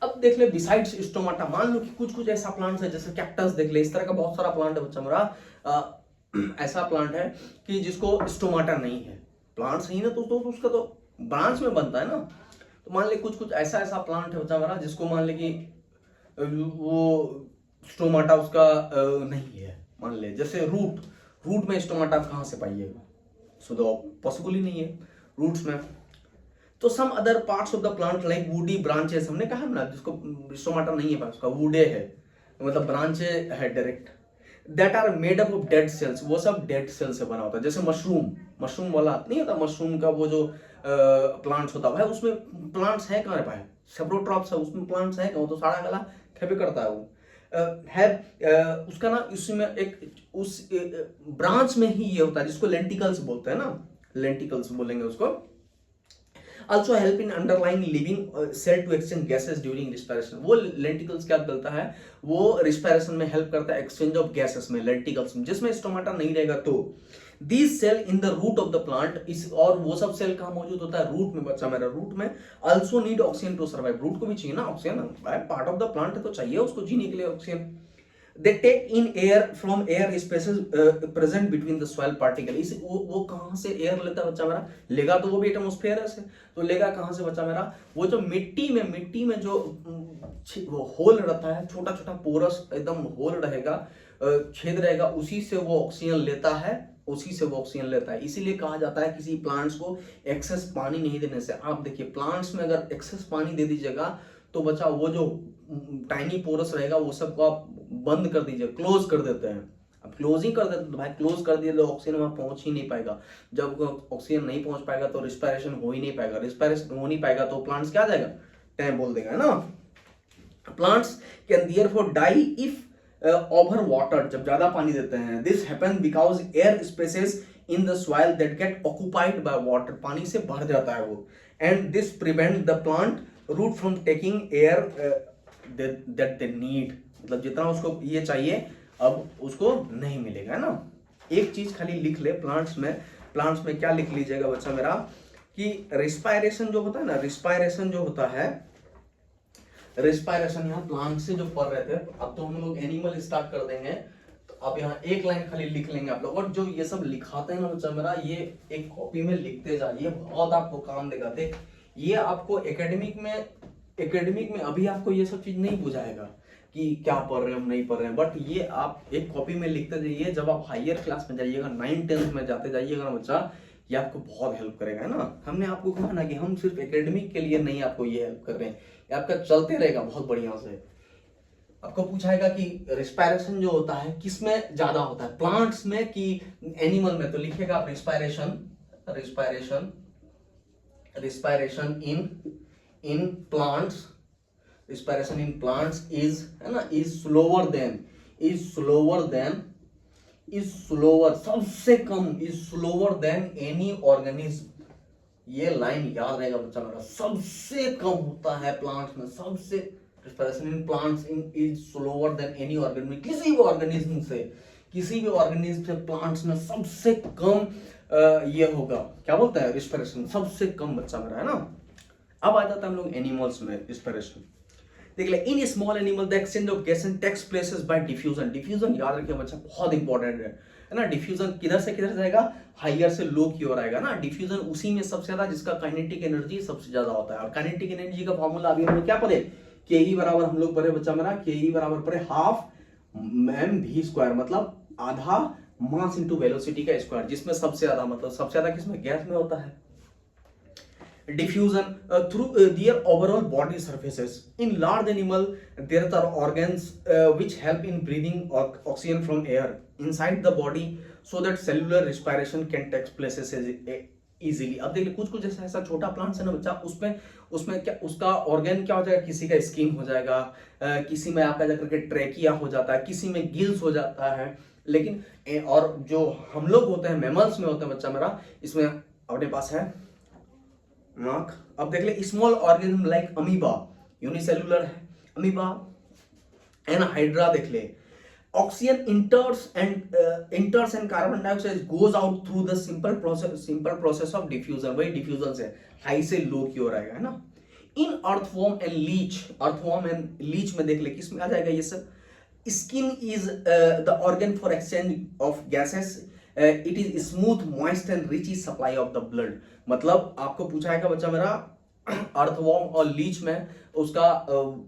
अब देख ले बिसाइड्स स्टोमाटा, मान लो कि कुछ ऐसा प्लांट है जैसे कैक्टस, देख ले इस तरह का बहुत सारा प्लांट है बच्चा मेरा। ऐसा प्लांट है कि जिसको स्टोमाटा नहीं है, प्लांट सही ना, तो उसका तो ब्रांच में बनता है ना। तो मान ले कुछ ऐसा प्लांट है बच्चा मेरा जिसको मान ले कि वो स्टोमाटा उसका नहीं है। मान ले जैसे रूट में स्टोमाटा कहाँ से पाइएगा, सो तो पॉसिबल ही नहीं है रूट्स में। तो some other parts of the plant like woody branches, हमने कहा ना जिसको स्टोमाटा नहीं है उसका वुडे है, मतलब ब्रांचे है direct, that are made up of dead cells, वो सब डेड सेल से बना होता है। जैसे मशरूम वाला नहीं होता, मशरूम का वो जो प्लांट्स होता है उसमें प्लांट्स है कहाँ पाए, सेप्रोट्रॉप्स है उसमें प्लांट्स है कहाँ, तो सारा गला खेपे करता है वो उसका ना उसमें एक उस ब्रांच में ही ये होता है जिसको लेंटिकल्स बोलते हैं ना, लेंटिकल्स बोलेंगे उसको। Also help in underlying living cell to exchange gases during respiration, वो लेंटिकल्स क्या करता है, वो रिस्पायरेशन में हेल्प करता है एक्सचेंज ऑफ गैसेस में, लेंटिकल्स में। जिसमें स्टोमाटा नहीं रहेगा तो this cell in the root of the plant is, और वो सब सेल कहाँ मौजूद होता है, रूट में बच्चा मेरा, रूट में। Also need oxygen to survive, root को भी चाहिए ना oxygen, part of the plant है तो चाहिए उसको जीने के लिए oxygen. They take in air from air spaces present between the soil particle, इस वो कहाँ से एयर लेता है बच्चा मेरा, लेगा तो वो भी एटमॉस्फेयर से, तो लेगा कहाँ से बच्चा मेरा, वो जो मिट्टी में जो वो होल रहता है, छोटा छोटा पोरस एकदम होल रहेगा, छेद रहेगा, उसी से वो ऑक्सीजन लेता है, इसीलिए कहा जाता है किसी प्लांट्स को एक्सेस पानी नहीं देने से। आप देखिए प्लांट्स में अगर एक्सेस पानी दे दीजिएगा तो बच्चा वो जो टाइनी पोरस रहेगा वो सबको आप बंद कर दीजिए, क्लोज कर देते हैं। अब क्लोजिंग कर देते तो भाई क्लोज कर दिए तो ऑक्सीजन वहां पहुंच ही नहीं पाएगा, जब ऑक्सीजन नहीं पहुंच पाएगा तो रिस्पायरेशन हो ही नहीं पाएगा, रिस्पायरेशन हो नहीं पाएगा तो प्लांट्स क्या आ जाएगा, टैम बोल देगा, है ना। Plants can therefore die if over water, जब ज्यादा पानी देते हैं। This happen because air spaces in the soil that get occupied by water, पानी से भर जाता है वो, and this prevent the plant root from taking air that they need, मतलब जितना उसको ये चाहिए अब उसको नहीं मिलेगा, है ना। एक चीज खाली लिख ले, प्लांट्स में क्या लिख लीजिएगा बच्चा मेरा, कि रिस्पायरेशन जो होता है ना, रिस्पायरेशन यहाँ प्लांट से जो पढ़ रहे थे, अब तो हम लोग एनिमल स्टार्ट कर देंगे, तो अब यहाँ एक लाइन खाली लिख लेंगे आप लोग। और जो ये सब लिखाते हैं ना बच्चा मेरा, ये एक कॉपी में लिखते जाइए, बहुत आपको काम देगा। देख ये आपको एकेडमिक में अभी आपको ये सब चीज नहीं बुझाएगा कि क्या पढ़ रहे हैं हम नहीं पढ़ रहे हैं, बट ये आप एक कॉपी में लिखते जाइए, जब आप हायर क्लास में जाइएगा, 9th-10th में जाते जाइएगा ना बच्चा, ये आपको बहुत हेल्प करेगा, है ना। हमने आपको कहा ना कि हम सिर्फ एकेडमिक के लिए नहीं आपको ये हेल्प कर रहे हैं, ये आपका चलते रहेगा बहुत बढ़िया से। आपको पूछाएगा कि रिस्पायरेशन जो होता है किस में ज्यादा होता है, प्लांट्स में कि एनिमल में, तो लिखेगा आप respiration respiration respiration in plants, respiration in plants is, है ना, इज स्लोअर देन सबसे कम, is slower than any organism. ये लाइन याद रहेगा बच्चा मेरा, सबसे कम होता है प्लांट्स में, सबसे respiration in plants in is slower than any organism, किसी भी ऑर्गेनिज्म से प्लांट्स में सबसे कम ये होगा, क्या बोलता है, रिस्पायरेशन सबसे कम बच्चा मेरा, है ना। अब आ जाता है हम लोग एनिमल्स में रिस्पायरेशन। देख ले, in small animal the exchange of gases takes places by diffusion. Diffusion याद रखिए बच्चा, बहुत इंपॉर्टेंट है ना। डिफ्यूजन किधर से किधर जाएगा, हायर से लो की ओर आएगा ना। डिफ्यूजन उसी में सबसे ज्यादा जिसका काइनेटिक एनर्जी सबसे ज्यादा होता है। और काइनेटिक एनर्जी का फॉर्मूला अभी हम लोग क्या पढ़े, के ई बराबर हम लोग पढ़े बच्चा मेरा, के ई बराबर पढ़े हाफ एम वी स्क्वायर, मतलब आधा मास इंटू वेलोसिटी का स्क्वायर, जिसमें सबसे ज्यादा, मतलब सबसे ज्यादा किसमें, गैस में होता है। Diffusion through their overall body surfaces. In large animal, there are organs which help in breathing oxygen from air inside the body, so that cellular respiration can take places easily. अब देखिए कुछ जैसा ऐसा छोटा plants है ना बच्चा, उसमें क्या, उसका ऑर्गन क्या हो जाएगा, किसी का स्किन हो जाएगा, किसी में आपका जाकर के ट्रैकिया हो जाता है, किसी में गिल्स हो जाता है। लेकिन और जो हम लोग होते हैं, मैमल्स में होते हैं बच्चा मेरा, इसमें अपने पास है नाक। अब देख ले, small organism like amoeba, unicellular है अमीबा, एंड हाइड्रा देख ले, oxygen इंटर्स and carbon dioxide goes out through the simple process of diffusion. वही डिफ्यूजन से हाई से लो की ओर आएगा, है ना। इन अर्थवॉर्म एंड लीच में देख ले, किस में आ जाएगा ये सब, skin is the organ for exchange of gases, it is smooth moist and rich supply of the blood. मतलब आपको पूछाएगा बच्चा मेरा, अर्थवॉर्म और लीच में उसका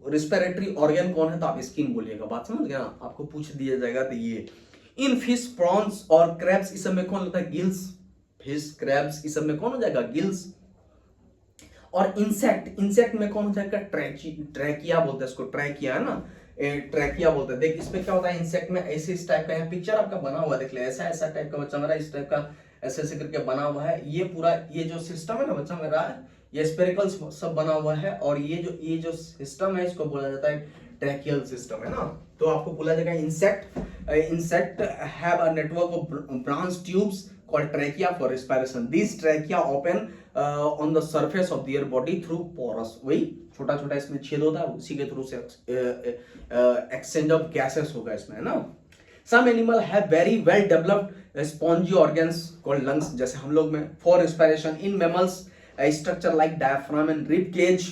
रिस्पिरेटरी ऑर्गन कौन है, तो आप स्किन बोलिएगा, बात समझ गया ना, आपको पूछ दिया जाएगा तो ये। इन फिश, प्रॉन्स और क्रैब्स, इस सब में कौन होता है, गिल्स। फिश, क्रैब्स, इस सब में कौन हो जाएगा, गिल्स। और इंसेक्ट में कौन हो जाएगा, ट्रैकिया बोलते हैं इसको, ट्रैकिया, है ना, ट्रैकिया बोलते हैं। देख इसमें क्या होता है, इंसेक्ट में ऐसे इस टाइप का, यहाँ पिक्चर आपका बना हुआ देख ले, ऐसा टाइप का बच्चा मेरा, इस टाइप का ऐसे करके बना हुआ है। ये पूरा ये जो सिस्टम है ना बच्चा मेरा, ये स्पेरिकल सब बना हुआ है, और ये जो सिस्टम है इसको बोला जाता है ट्रैकियल सिस्टम, है ना। तो आपको बोला जाएगा insect have a network of branch tubes called trachea for respiration. These trachea open on the surface of their body through porous. वही छोटा छोटा इसमें छेद होता है, उसी के थ्रू से एक्सचेंज ऑफ गैसेस होगा इसमें, है ना। Some animal have very well developed spongy organs called lungs, जैसे हम लोग में, for respiration. In mammals, a structure like diaphragm and rib cage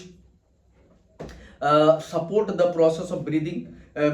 support the process of breathing.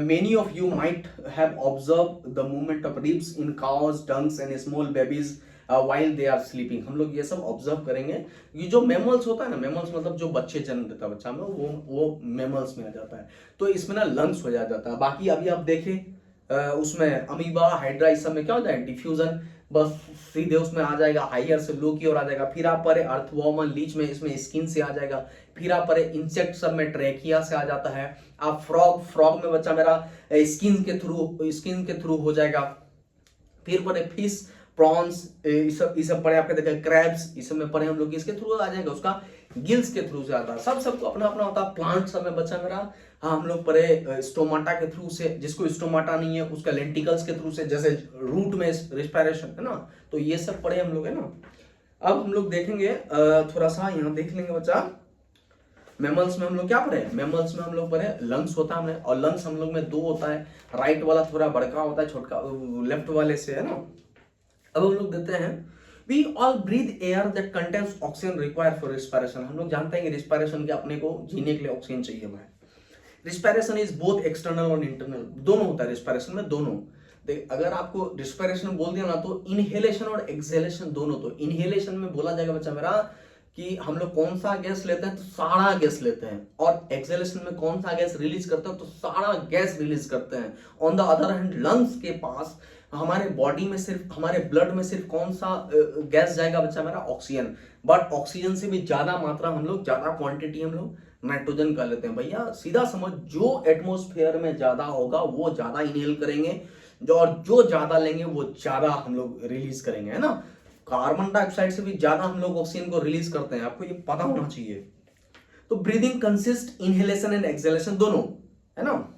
Many of you might have observed the movement of ribs in cows, ducks and small babies while they are sleeping. हम लोग ये सब observe करेंगे। ये जो mammals होता है ना, मैमल्स मतलब जो बच्चे जन्म देता है बच्चा में, वो मैमल्स में आ जाता है। तो इसमें ना लंग्स हो जाता है। बाकी अभी आप देखें उसमें अमीबा, हाइड्रा, इस सब में क्या हो जाएगा, डिफ्यूजन, बस सीधे उसमें आ जाएगा, हायर से लो की ओर आ जाएगा। फिर आप परे अर्थवॉर्म, लीच में इसमें स्किन से आ जाएगा। फिर आप परे इंसेक्ट सब में ट्रैकिया से आ जाता है। आप फ्रॉग में बच्चा मेरा स्किन के थ्रू हो जाएगा। फिर परे फिश, प्रॉन्स, इस सब पढ़े आपके देखे, क्रैब्स, इस सब में पढ़े हम लोग, इसके थ्रू आ जाएगा, उसका गिल्स के थ्रू से आता है। सबको अपना अपना होता है। प्लांट सब में बच्चा मेरा, हाँ हम लोग पढ़े स्टोमाटा के थ्रू से, जिसको स्टोमाटा नहीं है उसका लेंटिकल्स के थ्रू से, जैसे रूट में रिस्पायरेशन, है ना। तो ये सब पढ़े हम लोग, है ना। अब हम लोग देखेंगे थोड़ा सा, यहाँ देख लेंगे बच्चा, मैमल्स में हम लोग क्या पढ़े, मैमल्स में हम लोग पढ़े लंग्स होता है हमने, और लंग्स हम लोग में दो होता है, राइट वाला थोड़ा बड़का होता है, छोटका लेफ्ट वाले से, है ना। अब हम लोग देते हैं, we all breathe air that contains oxygen required for respiration. हम लोग जानते हैं कि रिस्पायरेशन के अपने को जीने के लिए ऑक्सीजन चाहिए हमें। रिस्पायरेशन इज बोथ एक्सटर्नल और इंटरनल, दोनों होता है रिस्पायरेशन में, दोनों। देख अगर आपको रिस्पायरेशन बोल दिया ना, तो इनहेलेशन और एक्सहेलेशन दोनों। तो इनहेलेशन में बोला जाएगा बच्चा मेरा कि हम लोग कौन सा गैस लेते हैं, तो सारा गैस लेते हैं, और एक्सहेलेशन में कौन सा गैस रिलीज करते हैं, तो सारा गैस रिलीज करते हैं। On the other hand lungs के पास हमारे बॉडी में सिर्फ, हमारे ब्लड में सिर्फ कौन सा गैस जाएगा बच्चा मेरा, ऑक्सीजन। बट ऑक्सीजन से भी ज्यादा मात्रा हम लोग, ज्यादा क्वांटिटी हम लोग नाइट्रोजन का लेते हैं। भैया सीधा समझ, जो एटमॉस्फेयर में ज्यादा होगा वो ज्यादा इनहेल करेंगे, और जो ज्यादा लेंगे वो ज्यादा हम लोग रिलीज करेंगे, है ना। कार्बन डाइऑक्साइड से भी ज्यादा हम लोग ऑक्सीजन को रिलीज करते हैं, आपको ये पता होना चाहिए। तो breathing consist inhalation and exhalation दोनों, है ना।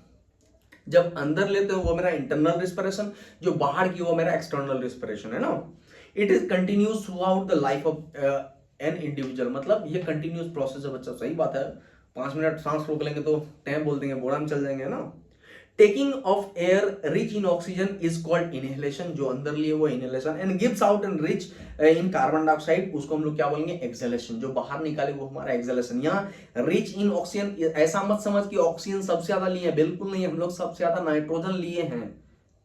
जब अंदर लेते हो वो मेरा इंटरनल रिस्पिरेशन, जो बाहर की वो मेरा एक्सटर्नल रिस्पिरेशन, है ना। It is continuous through out the life of an individual, मतलब ये कंटिन्यूस प्रोसेस है बच्चा, सही बात है। 5 मिनट सांस रोक लेंगे तो टैम बोल देंगे, बोड़ा में चल जाएंगे, है ना। Taking off air rich in oxygen is called inhalation, जो अंदर लिए वो inhalation, and gives out and rich in carbon dioxide, उसको हम लोग क्या बोलेंगे, एक्सहेलेशन, जो बाहर निकाले वो हमारा एक्सहेलेशन। यहाँ रिच इन ऑक्सीजन, ऐसा मत समझ कि ऑक्सीजन सबसे ज्यादा लिए है, बिल्कुल नहीं, हम लोग सबसे ज्यादा नाइट्रोजन लिए हैं,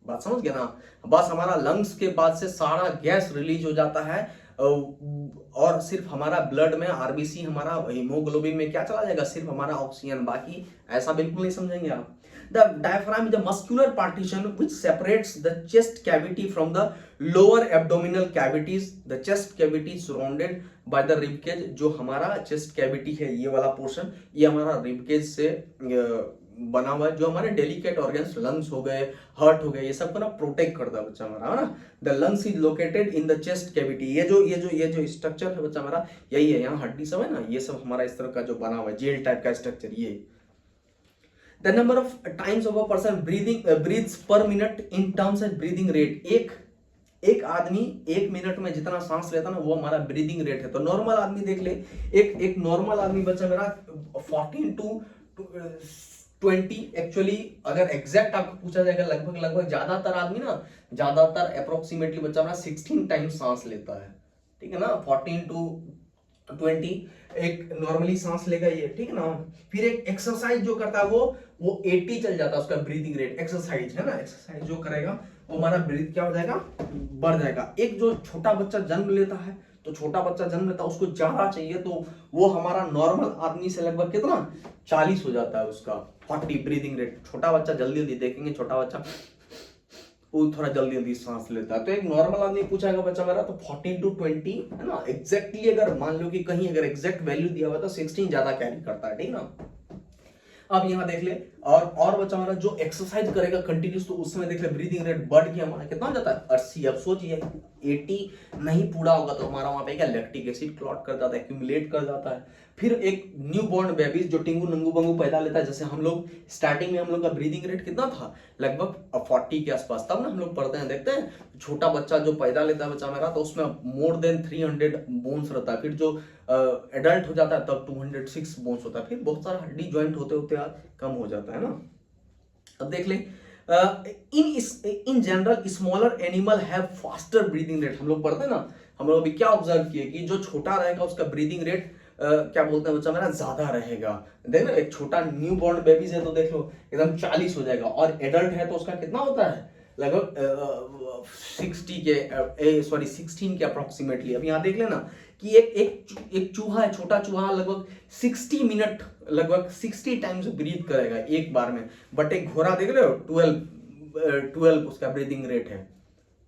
बात समझ गए ना। बस हमारा लंग्स के बाद से सारा गैस रिलीज हो जाता है, और सिर्फ हमारा ब्लड में आरबीसी, हमारा हीमोग्लोबिन में क्या चला जाएगा, सिर्फ हमारा ऑक्सीजन, बाकी ऐसा बिल्कुल नहीं समझेंगे आप। The diaphragm is a muscular partition which separates the chest cavity from the lower abdominal cavities. The chest cavity is surrounded by the rib cage. जो हमारा chest cavity है, ये वाला पोर्शन, ये हमारा rib cage से बना हुआ है, जो हमारे डेलिकेट ऑर्गन्स, लंग्स हो गए, हार्ट हो गए, ये सब को ना प्रोटेक्ट करता है बच्चा हमारा, है ना। The lungs is located in the chest cavity, ये जो स्ट्रक्चर है बच्चा हमारा, यही है, यहाँ हड्डी सब है ना, ये सब हमारा इस तरह का जो बना हुआ है जेल टाइप का स्ट्रक्चर, ये। The number of times of a person breathes per minute in terms of breathing rate, एक आदमी 1 मिनट में जितना सांस लेता ना, वो हमारा ब्रीदिंग रेट है। तो नॉर्मल आदमी देख ले, एक नॉर्मल आदमी बच्चा मेरा 14 to 20, एक्चुअली अगर एग्जैक्ट आपको पूछा जाएगा, लगभग ज्यादातर आदमी ना, ज्यादातर अप्रोक्सीमेटली बच्चा मेरा 16 टाइम्स सांस लेता है, ठीक है ना। 14 to 20 एक नॉर्मली सांस लेगा ये, ठीक है ना। फिर एक एक्सरसाइज जो करता है वो 80 चल जाता है उसका ब्रीदिंग रेट, एक्सरसाइज है ना, एक्सरसाइज जो करेगा वो हमारा ब्रीथ क्या हो जाएगा, बढ़ जाएगा। एक जो छोटा बच्चा जन्म लेता है, तो छोटा बच्चा जन्म लेता है, उसको ज्यादा चाहिए, तो वो हमारा नॉर्मल आदमी से लगभग कितना 40 हो जाता है उसका 40 ब्रीदिंग रेट। छोटा बच्चा जल्दी देखेंगे, छोटा बच्चा वो थोड़ा जल्दी सांस लेता है। तो एक नॉर्मल आदमी पूछाएगा बच्चा मेरा, तो 14 to 20, है ना। एग्जैक्टली अगर मान लो कि कहीं अगर एग्जैक्ट वैल्यू दिया हुआ तो 16 ज्यादा कैरी करता है, ठीक ना। अब यहाँ देख ले, और बच्चा हमारा जो एक्सरसाइज करेगा कंटिन्यूस, तो उसमें देख ले ब्रीदिंग रेट बढ़ के हमारा कितना हो जाता है 80। अब सोचिए 80 नहीं पूरा होगा तो हमारा वहां पे क्या लैक्टिक एसिड क्लॉट कर जाता है, एक्यूमुलेट कर जाता है। फिर एक न्यू बॉर्न बेबीज जो टिंगू नंगू बंगू पैदा लेता है, जैसे हम लोग स्टार्टिंग में हम लोग का ब्रीदिंग रेट कितना था, लगभग 40 के आसपास, तब ना हम लोग पढ़ते हैं, देखते हैं छोटा बच्चा जो पैदा लेता है बच्चा मेरा, तो उसमें मोर देन 300 बोन्स रहता है। फिर जो एडल्ट हो जाता है तब 206 बोन्स होता है, फिर बहुत सारा हड्डी ज्वाइंट होते होते कम हो जाता है ना। अब देख ले, in general smaller animal have faster breathing rate, हम लोग पढ़ते हैं ना। हम लोग अभी क्या ऑब्जर्व किए कि जो छोटा रहेगा उसका ब्रीदिंग रेट क्या बोलते हैं बच्चा मेरा, ज्यादा रहेगा। देख लो एक छोटा न्यू बॉर्न बेबीज है तो देख लो एकदम 40 हो जाएगा, और एडल्ट है तो उसका कितना होता है, लगभग 16 के अप्रोक्सीमेटली। अब यहाँ देख लेना कि एक चूहा है, छोटा चूहा, लगभग 60 मिनट, लगभग 60 टाइम्स ब्रीथ करेगा एक बार में। बट एक घोड़ा देख रहे हो 12 उसका ब्रीदिंग रेट है।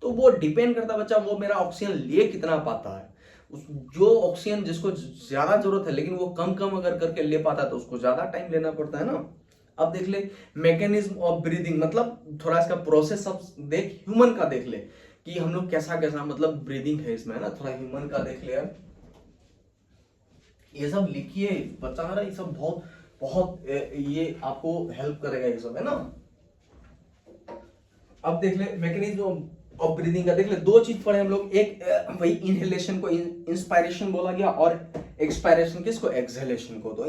तो वो डिपेंड करता है बच्चा, वो मेरा ऑक्सीजन ले कितना पाता है। जो ऑक्सीजन जिसको ज्यादा जरूरत है लेकिन वो कम अगर करके ले पाता है तो उसको ज्यादा टाइम लेना पड़ता है ना। अब देख ले मैकेनिज्म ऑफ ब्रीदिंग, मतलब थोड़ा इसका प्रोसेस सब देख, ह्यूमन का देख ले कि हम लोग कैसा मतलब ब्रीदिंग है इसमें, है ना। थोड़ा ह्यूमन का देख ले यार, ये सब लिखिए बच्चा मेरा, ये सब बहुत ये आपको हेल्प करेगा ये सब, है ना। अब देख ले मैकेनिज्म ऑफ ब्रीदिंग का, देख ले 2 चीज पढ़े हम लोग, एक वही इनहेलेशन को इंस्पायरेशन बोला गया, और एक्सपायरेशन किसको, एक्सहेलेशन को। तो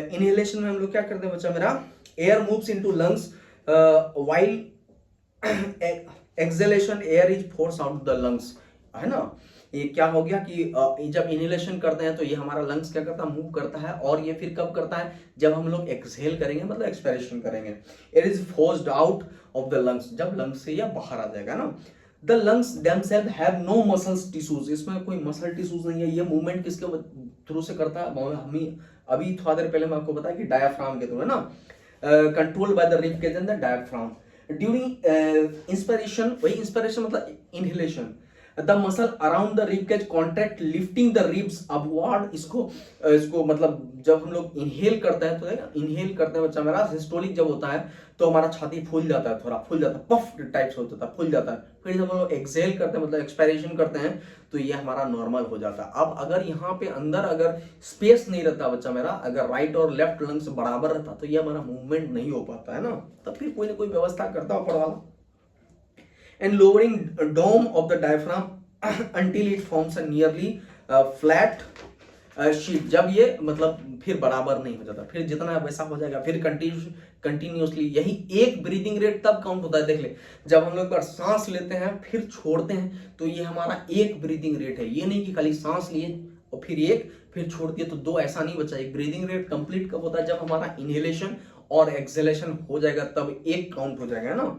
इनहेलेशन में हम लोग क्या करते हैं बच्चा मेरा, air moves into lungs while exhalation air is force out the lungs, है ना। ये क्या हो गया कि जब इनहेलेशन करते हैं तो ये हमारा लंग्स क्या करता है, मूव करता है, और ये फिर कब करता है, जब हम लोग एक्सहेल करेंगे, मतलब एक्सपायरेशन करेंगे। It is forced out of the lungs, जब लंग्स से यह बाहर आ जाएगा ना। The lungs themselves have no muscles tissues, इसमें कोई मसल टिश्यूज नहीं है। ये मूवमेंट किसके थ्रू से करता है, हमें अभी थोड़ा देर पहले मैं आपको बताया कि डायाफ्राम के थ्रू, है ना। Controlled by the rib cage and the diaphragm during inspiration, वही इंस्पिरेशन मतलब inhalation, the muscle around the rib cage contract lifting the ribs upward. इसको मतलब जब हम लोग इनहेल करते हैं तो इनहेल करते हैं बच्चा मेरा सिस्टोलिक जब होता है तो हमारा छाती फूल जाता है, थोड़ा फूल जाता है, पफ टाइप से हो जाता है, फूल जाता है। फिर जब हम लोग एक्सहेल करते हैं मतलब एक्सपायरेशन करते हैं तो ये हमारा नॉर्मल हो जाता है। अब अगर यहाँ पे अंदर अगर स्पेस नहीं रहता बच्चा मेरा, अगर राइट और लेफ्ट लंग्स बराबर रहता तो ये हमारा मूवमेंट नहीं हो पाता है ना, तब फिर कोई ना कोई व्यवस्था करता ऊपर वाला। and lowering dome of the diaphragm until it forms a nearly flat sheet। जब ये मतलब फिर बराबर नहीं हो जाता, फिर जितना है वैसा हो जाएगा, फिर कंटिन्यूसली यही एक ब्रीदिंग रेट तब काउंट होता है। देख ले, जब हम लोग एक बार सांस लेते हैं फिर छोड़ते हैं तो ये हमारा एक ब्रीदिंग रेट है। ये नहीं कि खाली सांस लिए और फिर एक फिर छोड़ दिए तो दो, ऐसा नहीं बचा। एक ब्रीदिंग रेट कंप्लीट कब होता है, जब हमारा इनहेलेशन और एक्सहेलेशन हो जाएगा तब एक काउंट हो जाएगा ना।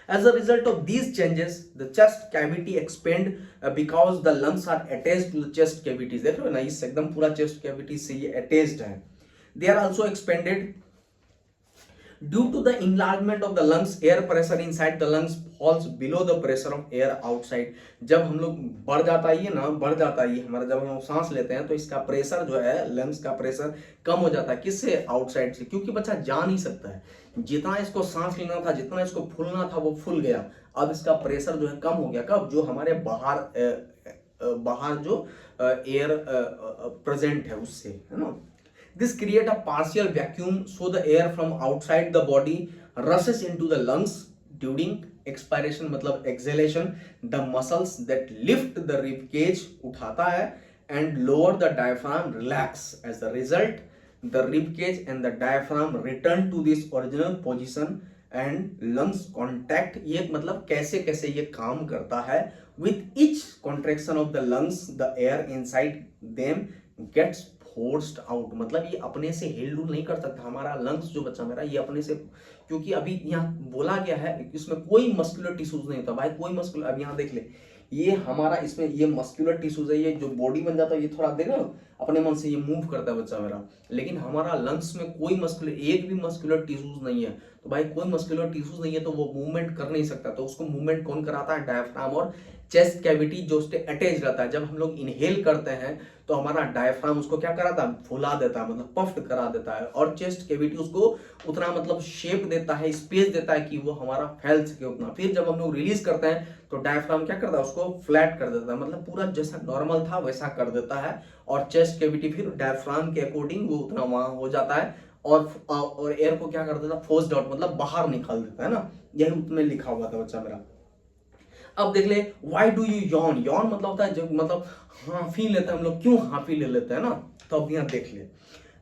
As a result of these changes, the chest cavity expand because the lungs are attached to the chest cavities। देख रहे हो ना, इस एकदम पूरा chest cavity से ये attached है। They are also expanded due to the enlargement of the lungs। air pressure inside the lungs falls below the pressure of air outside। जब हम लोग बढ़ जाता है ये ना, बढ़ जाता है ये हमारा, जब हम लोग सांस लेते हैं तो इसका प्रेशर जो है, लंग्स का प्रेशर कम हो जाता है। किससे? आउटसाइड से, क्योंकि बच्चा जा नहीं सकता है। जितना इसको सांस लेना था, जितना इसको फूलना था वो फूल गया। अब इसका प्रेशर जो है कम हो गया। कब? जो हमारे बाहर जो एयर प्रेजेंट है उससे, है ना। This create a partial vacuum so the air from outside the body rushes into the lungs during expiration मतलब exhalation। The muscles that lift the rib cage उठाता है and lower the diaphragm relax। As a result, the rib cage and the diaphragm return to this original position and lungs contract। ये मतलब कैसे कैसे ये काम करता है। With each contraction of the lungs, the air inside them gets forced out. मतलब ये अपने से हिल डुल नहीं कर सकता हमारा लंग्स जो बच्चा मेरा, ये अपने से, क्योंकि अभी यहाँ बोला गया है इसमें कोई मस्कुलर टिश्यूज नहीं होता भाई, कोई मस्कुलर। अब यहाँ देख ले, ये हमारा इसमें ये मस्कुलर टिश्यूज है, ये जो बॉडी बन जाता है ये थोड़ा देख रहे हो अपने मन से ये मूव करता है बच्चा मेरा। लेकिन हमारा लंग्स में कोई मस्कुलर, एक भी मस्कुलर टिश्यूज नहीं है। तो भाई कोई मस्कुलर टिश्यूज नहीं है तो वो मूवमेंट कर नहीं सकता। तो उसको मूवमेंट कौन कराता है? डायफ्राम और चेस्ट कैविटी जो उससे अटैच रहता है। जब हम लोग इनहेल करते हैं तो हमारा डायफ्राम उसको क्या कराता है? फुला देता है, मतलब पफ्ड करा देता है। और चेस्ट कैविटी उसको उतना मतलब शेप देता है, स्पेस देता है कि वो हमारा फैल सके उतना। फिर जब हम लोग रिलीज करते हैं तो डायफ्राम क्या करता है? उसको फ्लैट कर देता है, मतलब पूरा जैसा नॉर्मल था वैसा कर देता है। और चेस्ट कैविटी फिर डायफ्राम के अकॉर्डिंग वो उतना वहां हो जाता है और एयर को क्या कर देता है? फोर्स्ड आउट, मतलब बाहर निकाल देता है ना। यही उसमें लिखा हुआ था बच्चा मेरा। अब देख ले, why do you Yon. Yon मतलब होता है जब मतलब हांफी लेते हैं हम लोग। क्यों हांफी ले लेते हैं ना, तो अब यहाँ देख ले,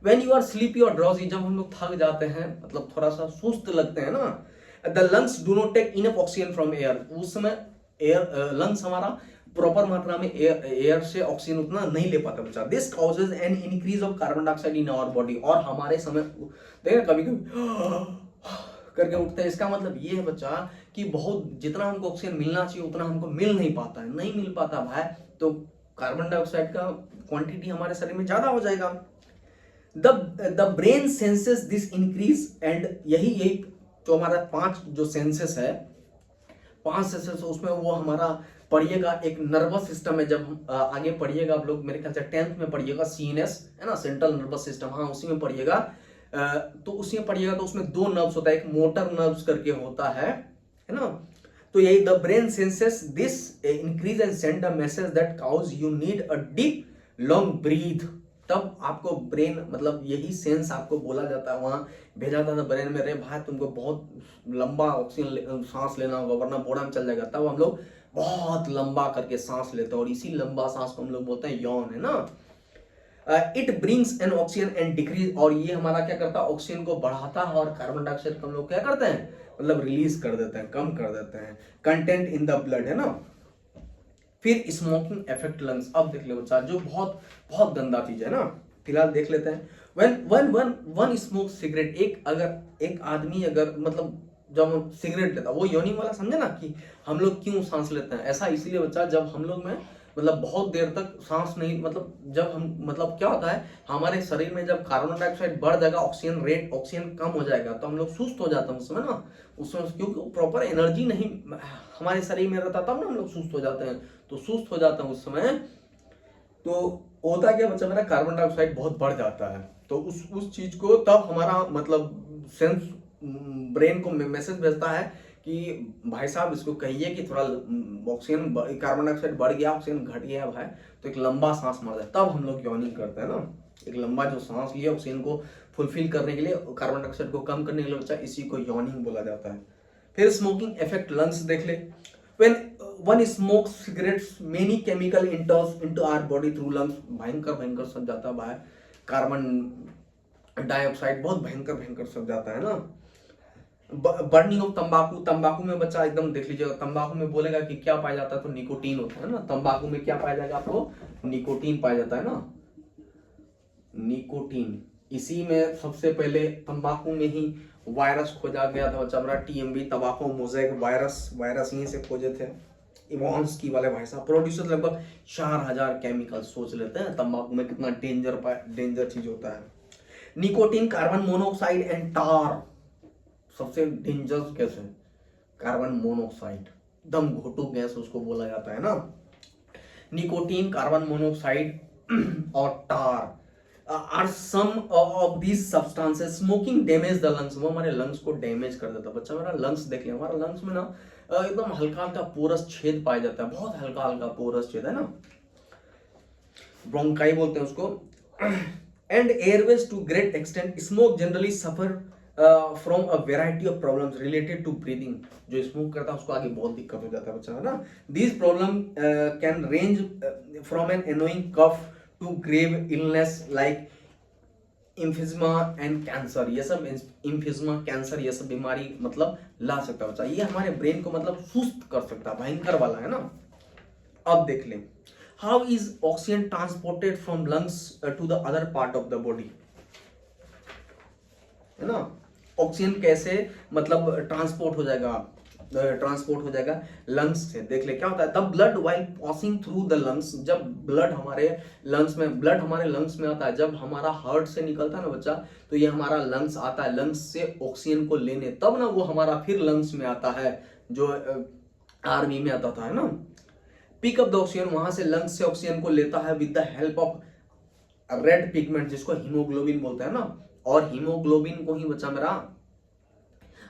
व्हेन यू आर स्लीपी और ड्रॉजी, जब हम लोग थक जाते हैं मतलब थोड़ा सा सुस्त लगते हैं ना, the lungs do not take enough oxygen from air. उस समय एयर लंग्स हमारा प्रॉपर मात्रा में एयर से ऑक्सीजन उतना नहीं ले पाता बच्चा। This causes an increase of carbon dioxide in our body. और हमारे समय देखिए कभी कभी करके उठते हैं। इसका मतलब ये है बच्चा कि बहुत जितना हमको ऑक्सीजन मिलना चाहिए उतना हमको मिल नहीं पाता है, नहीं मिल पाता भाई, तो कार्बन डाइऑक्साइड का क्वांटिटी हमारे शरीर में ज्यादा हो जाएगा। The brain senses this increase and यही जो हमारा 5 जो सेंसेस है, 5 सेंसेस उसमें वो हमारा पढ़िएगा एक नर्वस सिस्टम है। जब आगे पढ़िएगा आप लोग, मेरे ख्याल से 10th में पढ़िएगा, CNS है ना, सेंट्रल नर्वस सिस्टम, हाँ उसी में पढ़िएगा। तो उसी में पढ़िएगा तो उसमें 2 नर्व्स होता है, एक मोटर नर्व्स करके होता है ना। तो यही the brain senses this increase and send a message that cause you need a deep long breath. तब आपको ब्रेन मतलब यही सेंस आपको बोला जाता है, वहां भेजा जाता है ब्रेन में, रे भाई तुमको बहुत लंबा ऑक्सीजन सांस लेना होगा वरना बोर्ड में चल जाएगा। तब हम लोग बहुत लंबा करके सांस लेते हैं और इसी लंबा सांस को हम लोग बोलते हैं यौन, है ना। It brings N oxygen and decrease, और ये हमारा क्या करता है? ऑक्सीजन को बढ़ाता है और कार्बन डाइऑक्साइड को हम लोग क्या करते हैं? मतलब रिलीज कर देते हैं, कम कर देते हैं। कंटेंट इन द ब्लड, है ना। फिर स्मोकिंग इफेक्ट लंग्स। अब देख ले बच्चा, जो बहुत बहुत गंदा चीज है ना, फिलहाल देख लेते हैं। वन स्मोक सिगरेट, एक आदमी अगर मतलब जब सिगरेट लेता, वो योनी वाला समझे ना कि हम लोग क्यों सांस लेते हैं, ऐसा इसीलिए बच्चा जब हम लोग में मतलब बहुत देर तक सांस नहीं, मतलब जब हम, मतलब क्या होता है हमारे शरीर में जब कार्बन डाइऑक्साइड बढ़ जाएगा, ऑक्सीजन कम हो जाएगा तो हम लोग सुस्त हो जाते हैं उसमें ना, उसमें क्योंकि प्रॉपर एनर्जी नहीं हमारे शरीर में रहता तब ना हम लोग सुस्त हो जाते हैं। तो सुस्त हो जाते हैं उस समय, तो होता क्या बच्चा मेरा, कार्बन डाइऑक्साइड बहुत बढ़ जाता है। तो उस चीज को तब हमारा मतलब सेंस ब्रेन को मैसेज भेजता है कि भाई साहब इसको कहिए कि थोड़ा ऑक्सीजन, कार्बन डाइऑक्साइड बढ़ गया, ऑक्सीजन घट गया है भाई, तो एक लंबा सांस मार जाए, तब हम लोग यॉर्निंग करते हैं ना। एक लंबा जो सांस लिया ऑक्सीजन को फुलफिल करने के लिए, कार्बन डाइऑक्साइड को कम करने के लिए बच्चा, इसी को यॉर्निंग बोला जाता है। फिर स्मोकिंग इफेक्ट लंग्स देख ले। When one smokes cigarettes, many chemical enters into our body through lungs। भयंकर भयंकर सब जाता है बाहर, कार्बन डाइऑक्साइड बहुत भयंकर भयंकर सब जाता है ना। बर्निंग ऑफ तंबाकू, तंबाकू में बच्चा एकदम देख लीजिएगा, तंबाकू में बोलेगा कि क्या पाया जाता है, तो निकोटीन होता है ना। तंबाकू में क्या पाया जाएगा आपको, निकोटीन पाया जाता है ना, निकोटीन। इसी में सबसे पहले तंबाकू में ही वायरस खोजा गया था बच्चा, टीएमवी तंबाकू मोज़ेक वायरस यहीं से खोजे थे इवॉन्स की वाले भाई साहब। प्रोड्यूसर लगभग 4000 केमिकल, सोच लेते हैं तंबाकू में कितना डेंजर चीज होता है। निकोटीन, कार्बन मोनोऑक्साइड एंड टार, सबसे डेंजरस गैस है कार्बन मोनोऑक्साइड, दम घोटू गैस उसको बोला जाता है ना। निकोटीन, कार्बन मोनोऑक्साइड और tar are some of these substances smoking damage the lungs. वो हमारे लंग्स को डैमेज कर देता है बच्चा। मेरा लंग्स देख लिया, हमारा लंग्स में ना एकदम हल्का हल्का पोरस छेद पाया जाता है, बहुत हल्का हल्का पोरस छेद है ना, ब्रोंकाई बोलते हैं उसको। And airways to great extent, smoke generally suffer from a variety of problems related to breathing. जो स्मोक करता है उसको आगे बहुत दिक्कत हो जाता है बच्चा, है ना। These problem can range from an annoying cough to grave illness like emphysema and cancer. ये सब इम्फिज्मा, कैंसर, ये सब बीमारी मतलब ला सकता है बच्चा। ये हमारे ब्रेन को मतलब सुस्त कर सकता है, भयंकर वाला है ना। अब देख लें, how is oxygen transported from lungs to the other part of the body, है ना। ऑक्सीजन कैसे मतलब ट्रांसपोर्ट हो जाएगा लंग्स से। देख ले क्या होता है, the blood while passing through the lungs, जब ब्लड हमारे लंग्स में आता है, जब हमारा हार्ट से निकलता है ना बच्चा, तो ये हमारा लंग्स आता है, लंग्स से ऑक्सीजन को लेने, तब ना वो हमारा फिर लंग्स में आता है, जो आर्मी में आता था, है ना। पिक अप द ऑक्सीजन, वहां से लंग्स से ऑक्सीजन को लेता है with the help of red pigment, जिसको हीमोग्लोबिन बोलते हैं ना। और हीमोग्लोबिन को ही बच्चा मेरा,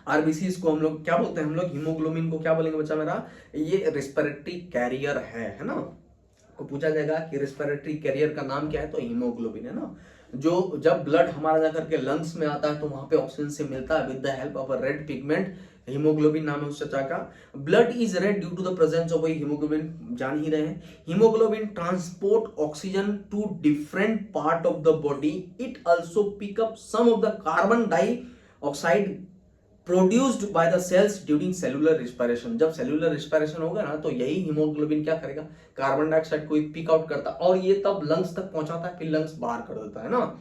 आरबीसी को हम लोग क्या बोलते हैं, हम लोग हीमोग्लोबिन को क्या बोलेंगे बच्चा मेरा, ये रेस्पिरेटरी कैरियर है ना। को पूछा जाएगा कि रेस्पिरेटरी कैरियर का नाम क्या है, तो हीमोग्लोबिन है ना। जो जब ब्लड हमारा जाकर के लंग्स में आता है तो वहां पे ऑक्सीजन से मिलता है with the help of a red pigment, haemoglobin नाम है उस चचा का। Blood is red due to the presence of haemoglobin, जान ही रहे हैं। Haemoglobin transport oxygen to different part of the body, it also pick up some of the carbon dioxide produced by the cells during cellular respiration. जब cellular respiration होगा ना, तो यही haemoglobin क्या करेगा, कार्बन डाइऑक्साइड को पिक आउट करता है, और ये तब लंग्स तक पहुंचाता है, फिर लंग्स बाहर कर देता है ना।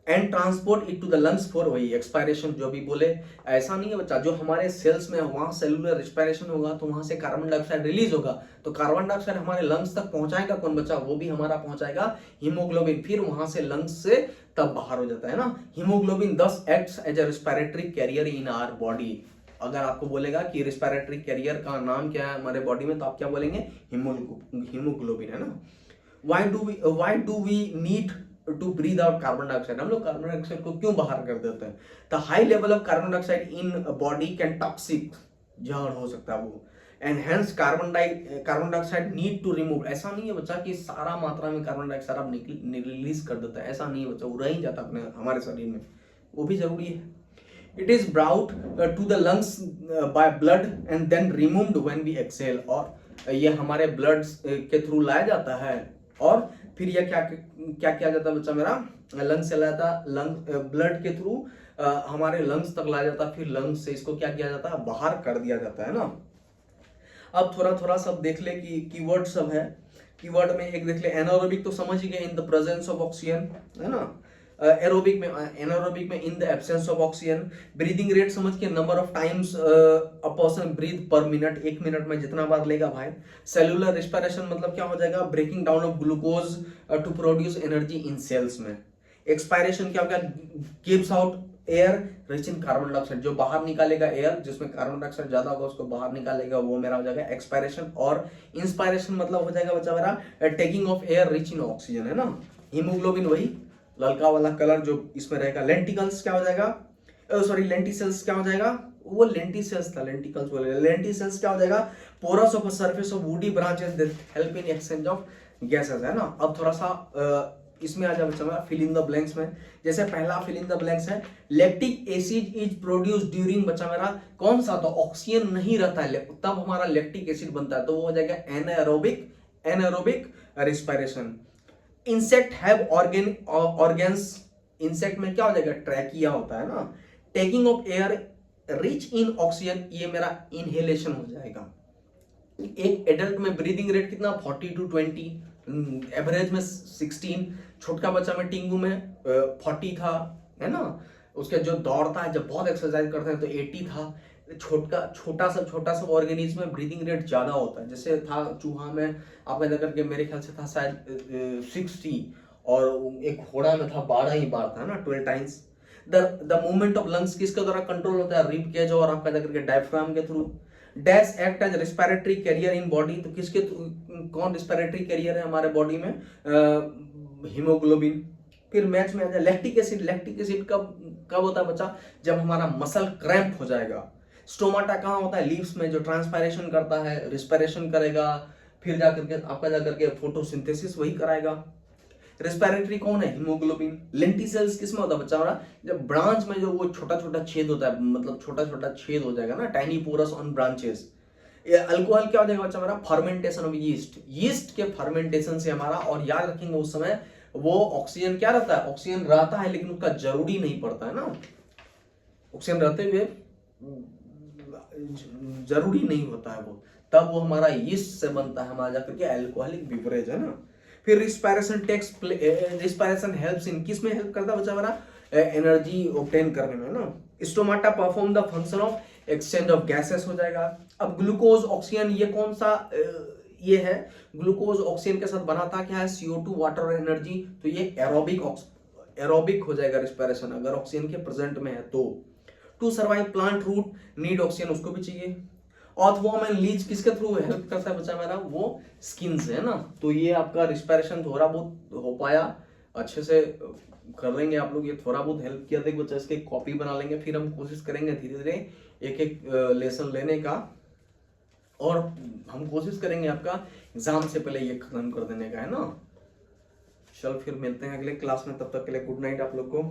And transport it to the lungs for, वही एक्सपायरेशन जो भी बोले। ऐसा नहीं है बच्चा, जो हमारे सेल्स में वहां सेलुलर रिस्पायरेशन होगा तो वहां से कार्बन डाइऑक्साइड रिलीज होगा, तो कार्बन डाइऑक्साइड हमारे लंग्स तक पहुंचाएगा कौन बच्चा, वो भी हमारा पहुंचाएगा हीमोग्लोबिन, फिर वहां से लंग्स से तब बाहर हो जाता है ना। Haemoglobin thus acts as a respiratory carrier in our body. अगर आपको बोलेगा कि रेस्पिरेटरी कैरियर का नाम क्या है हमारे बॉडी में, तो आप क्या बोलेंगे, हीमोग्लोबिन, है ना। Why do we need to breathe out carbon dioxide, हम लोग कार्बन डाइऑक्साइड को क्यों बाहर कर देते हैं। The high level of carbon dioxide in body can toxic, जहर हो सकता है वो, and hence carbon dioxide need to remove. ऐसा नहीं है बच्चा कि सारा मात्रा में कार्बन डाइऑक्साइड आप रिलीज कर देता है, ऐसा नहीं है बच्चा, वो रह ही जाता अपने हमारे शरीर में, वो भी जरूरी है। It is brought to the lungs by blood and then removed when we exhale, और ये हमारे ब्लड के थ्रू लाया जाता है, और फिर यह क्या किया जाता है बच्चा मेरा, लंग्स से लाया जाता, ब्लड के थ्रू हमारे लंग्स तक लाया जाता है, फिर लंग्स से इसको क्या किया जाता है, बाहर कर दिया जाता है ना। अब थोड़ा सब देख ले कि कीवर्ड सब है। कीवर्ड में एक देख ले, एनारोबिक तो समझ ही गए, in the presence of oxygen, है ना। एरोबिक में, एनारोबिक में in the absence of oxygen. Breathing rate समझ के, number of times a person breathe per minute, एक मिनट में जितना बार लेगा भाई। सेलुलर रिस्पिरेशन मतलब क्या हो जाएगा, breaking down of glucose to produce energy in cells में। एक्सपायरेशन क्या होगा, gives out air rich in carbon dioxide, जो बाहर निकालेगा एयर जिसमें कार्बन डाइऑक्साइड ज्यादा होगा उसको बाहर निकालेगा, वो मेरा हो जाएगा एक्सपायरेशन। और इंस्पायरेशन मतलब हो जाएगा बच्चा मेरा taking off air rich in oxygen, है ना। हीमोग्लोबिन वही ललका वाला कलर जो इसमें रहेगा। लेंटिकल्स क्या हो जाएगा, सॉरी लेंटिसेल्स क्या हो जाएगा, वो लेंटिसेल्स था, लेंटिकल्स बोले। लेंटिसेल्स क्या हो जाएगा, pores of surface of woody branches that help in exchange of gases, है ना। अब थोड़ा सा इसमें आ जाए बच्चा मेरा फिल इन द ब्लैंक्स में। जैसे पहला फिल इन द ब्लैंक्स है, lactic acid is produce during बच्चा मेरा कौन सा, तो ऑक्सीजन नहीं रहता है तब हमारा लैक्टिक एसिड बनता है, तो वो हो जाएगा anaerobic, anaerobic respiration. Insect have organs, insect में क्या हो जाएगा, ट्रैकिया होता है ना। Taking off air rich in oxygen, ये मेरा इनहेलेशन हो जाएगा। एक एडल्ट में ब्रीदिंग रेट कितना, 40 to 20, एवरेज में 16। छोटा बच्चा में टिंगू में 40 था, है ना। उसके जो दौड़ता है, जब बहुत एक्सरसाइज करते हैं तो 80 था। छोटा सा ऑर्गेनिज्म में ब्रीदिंग रेट ज्यादा होता है। जैसे था चूहा में आपका जाकर के मेरे ख्याल से था शायद 60, और एक घोड़ा में था 12 ही बार था ना, 12 times. The movement of lungs किसके द्वारा कंट्रोल होता है, रिब केज और आपका जाकर के डायफ्राम के थ्रू। Dash act as respiratory carrier in body, तो किसके कौन रिस्पिरेटरी कैरियर है हमारे बॉडी में, हीमोग्लोबिन। फिर मैच में आ जाए लैक्टिक एसिड। लैक्टिक एसिड कब होता है बच्चा, जब हमारा मसल क्रैम्प हो जाएगा। स्टोमाटा कहाँ होता है, लीव्स में, जो ट्रांसपायरेशन करता है, रिस्पिरेशन करेगा, फिर जाकर के आपका जाकर के फोटोसिंथेसिस वही कराएगा। रेस्पिरेटरी कौन है, हीमोग्लोबिन। लेंटिसेल्स किसमें होता है बच्चा हमारा, जब ब्रांच में जो वो छोटा छोटा छेद होता है, मतलब छोटा छोटा छेद हो जाएगा ना, टाइनी पोरस ऑन ब्रांचेस। ये अल्कोहल क्या हो जाएगा बच्चा हमारा, फर्मेंटेशन ऑफ यीस्ट, यीस्ट के फर्मेंटेशन से हमारा। और याद रखेंगे उस समय वो ऑक्सीजन क्या रहता है, ऑक्सीजन रहता है लेकिन उसका जरूरी नहीं पड़ता है ना, ऑक्सीजन रहते हुए जरूरी नहीं होता है वो, तब वो हमारा यीस्ट से बनता है हमारा जाकर के अल्कोहलिक बिवरेज, है ना। फिर रिस्पिरेशन हेल्प्स इन, किस में हेल्प करता है बच्चा हमारा, एनर्जी ऑब्टेन करने में ना। Stomata perform the function of exchange of gases हो जाएगा। अब ग्लूकोज ऑक्सीजन, ये कौन सा ये है, ग्लूकोज ऑक्सीजन के साथ बनाता क्या है, CO2 वाटर और एनर्जी, तो ये एरोबिक हो जाएगा रिस्पिरेशन अगर ऑक्सीजन के प्रेजेंट में है तो। To survive plant root need oxygen, उसको भी चाहिए। ऑर्थवॉर्म एंड लीच किसके थ्रू हेल्प करता है बच्चा मेरा, वो स्किन से, है ना। तो ये आपका रिस्पिरेशन थोड़ा बहुत हो पाया, अच्छे से कर लेंगे आप लोग, ये थोड़ा बहुत हेल्प किया। देख बच्चा इसकी कॉपी बना लेंगे, फिर हम कोशिश करेंगे धीरे धीरे एक एक लेसन लेने का, और हम कोशिश करेंगे आपका एग्जाम से पहले ये खत्म कर देने का, है ना। चल फिर मिलते हैं अगले क्लास में, तब तक के लिए गुड नाइट आप लोग को।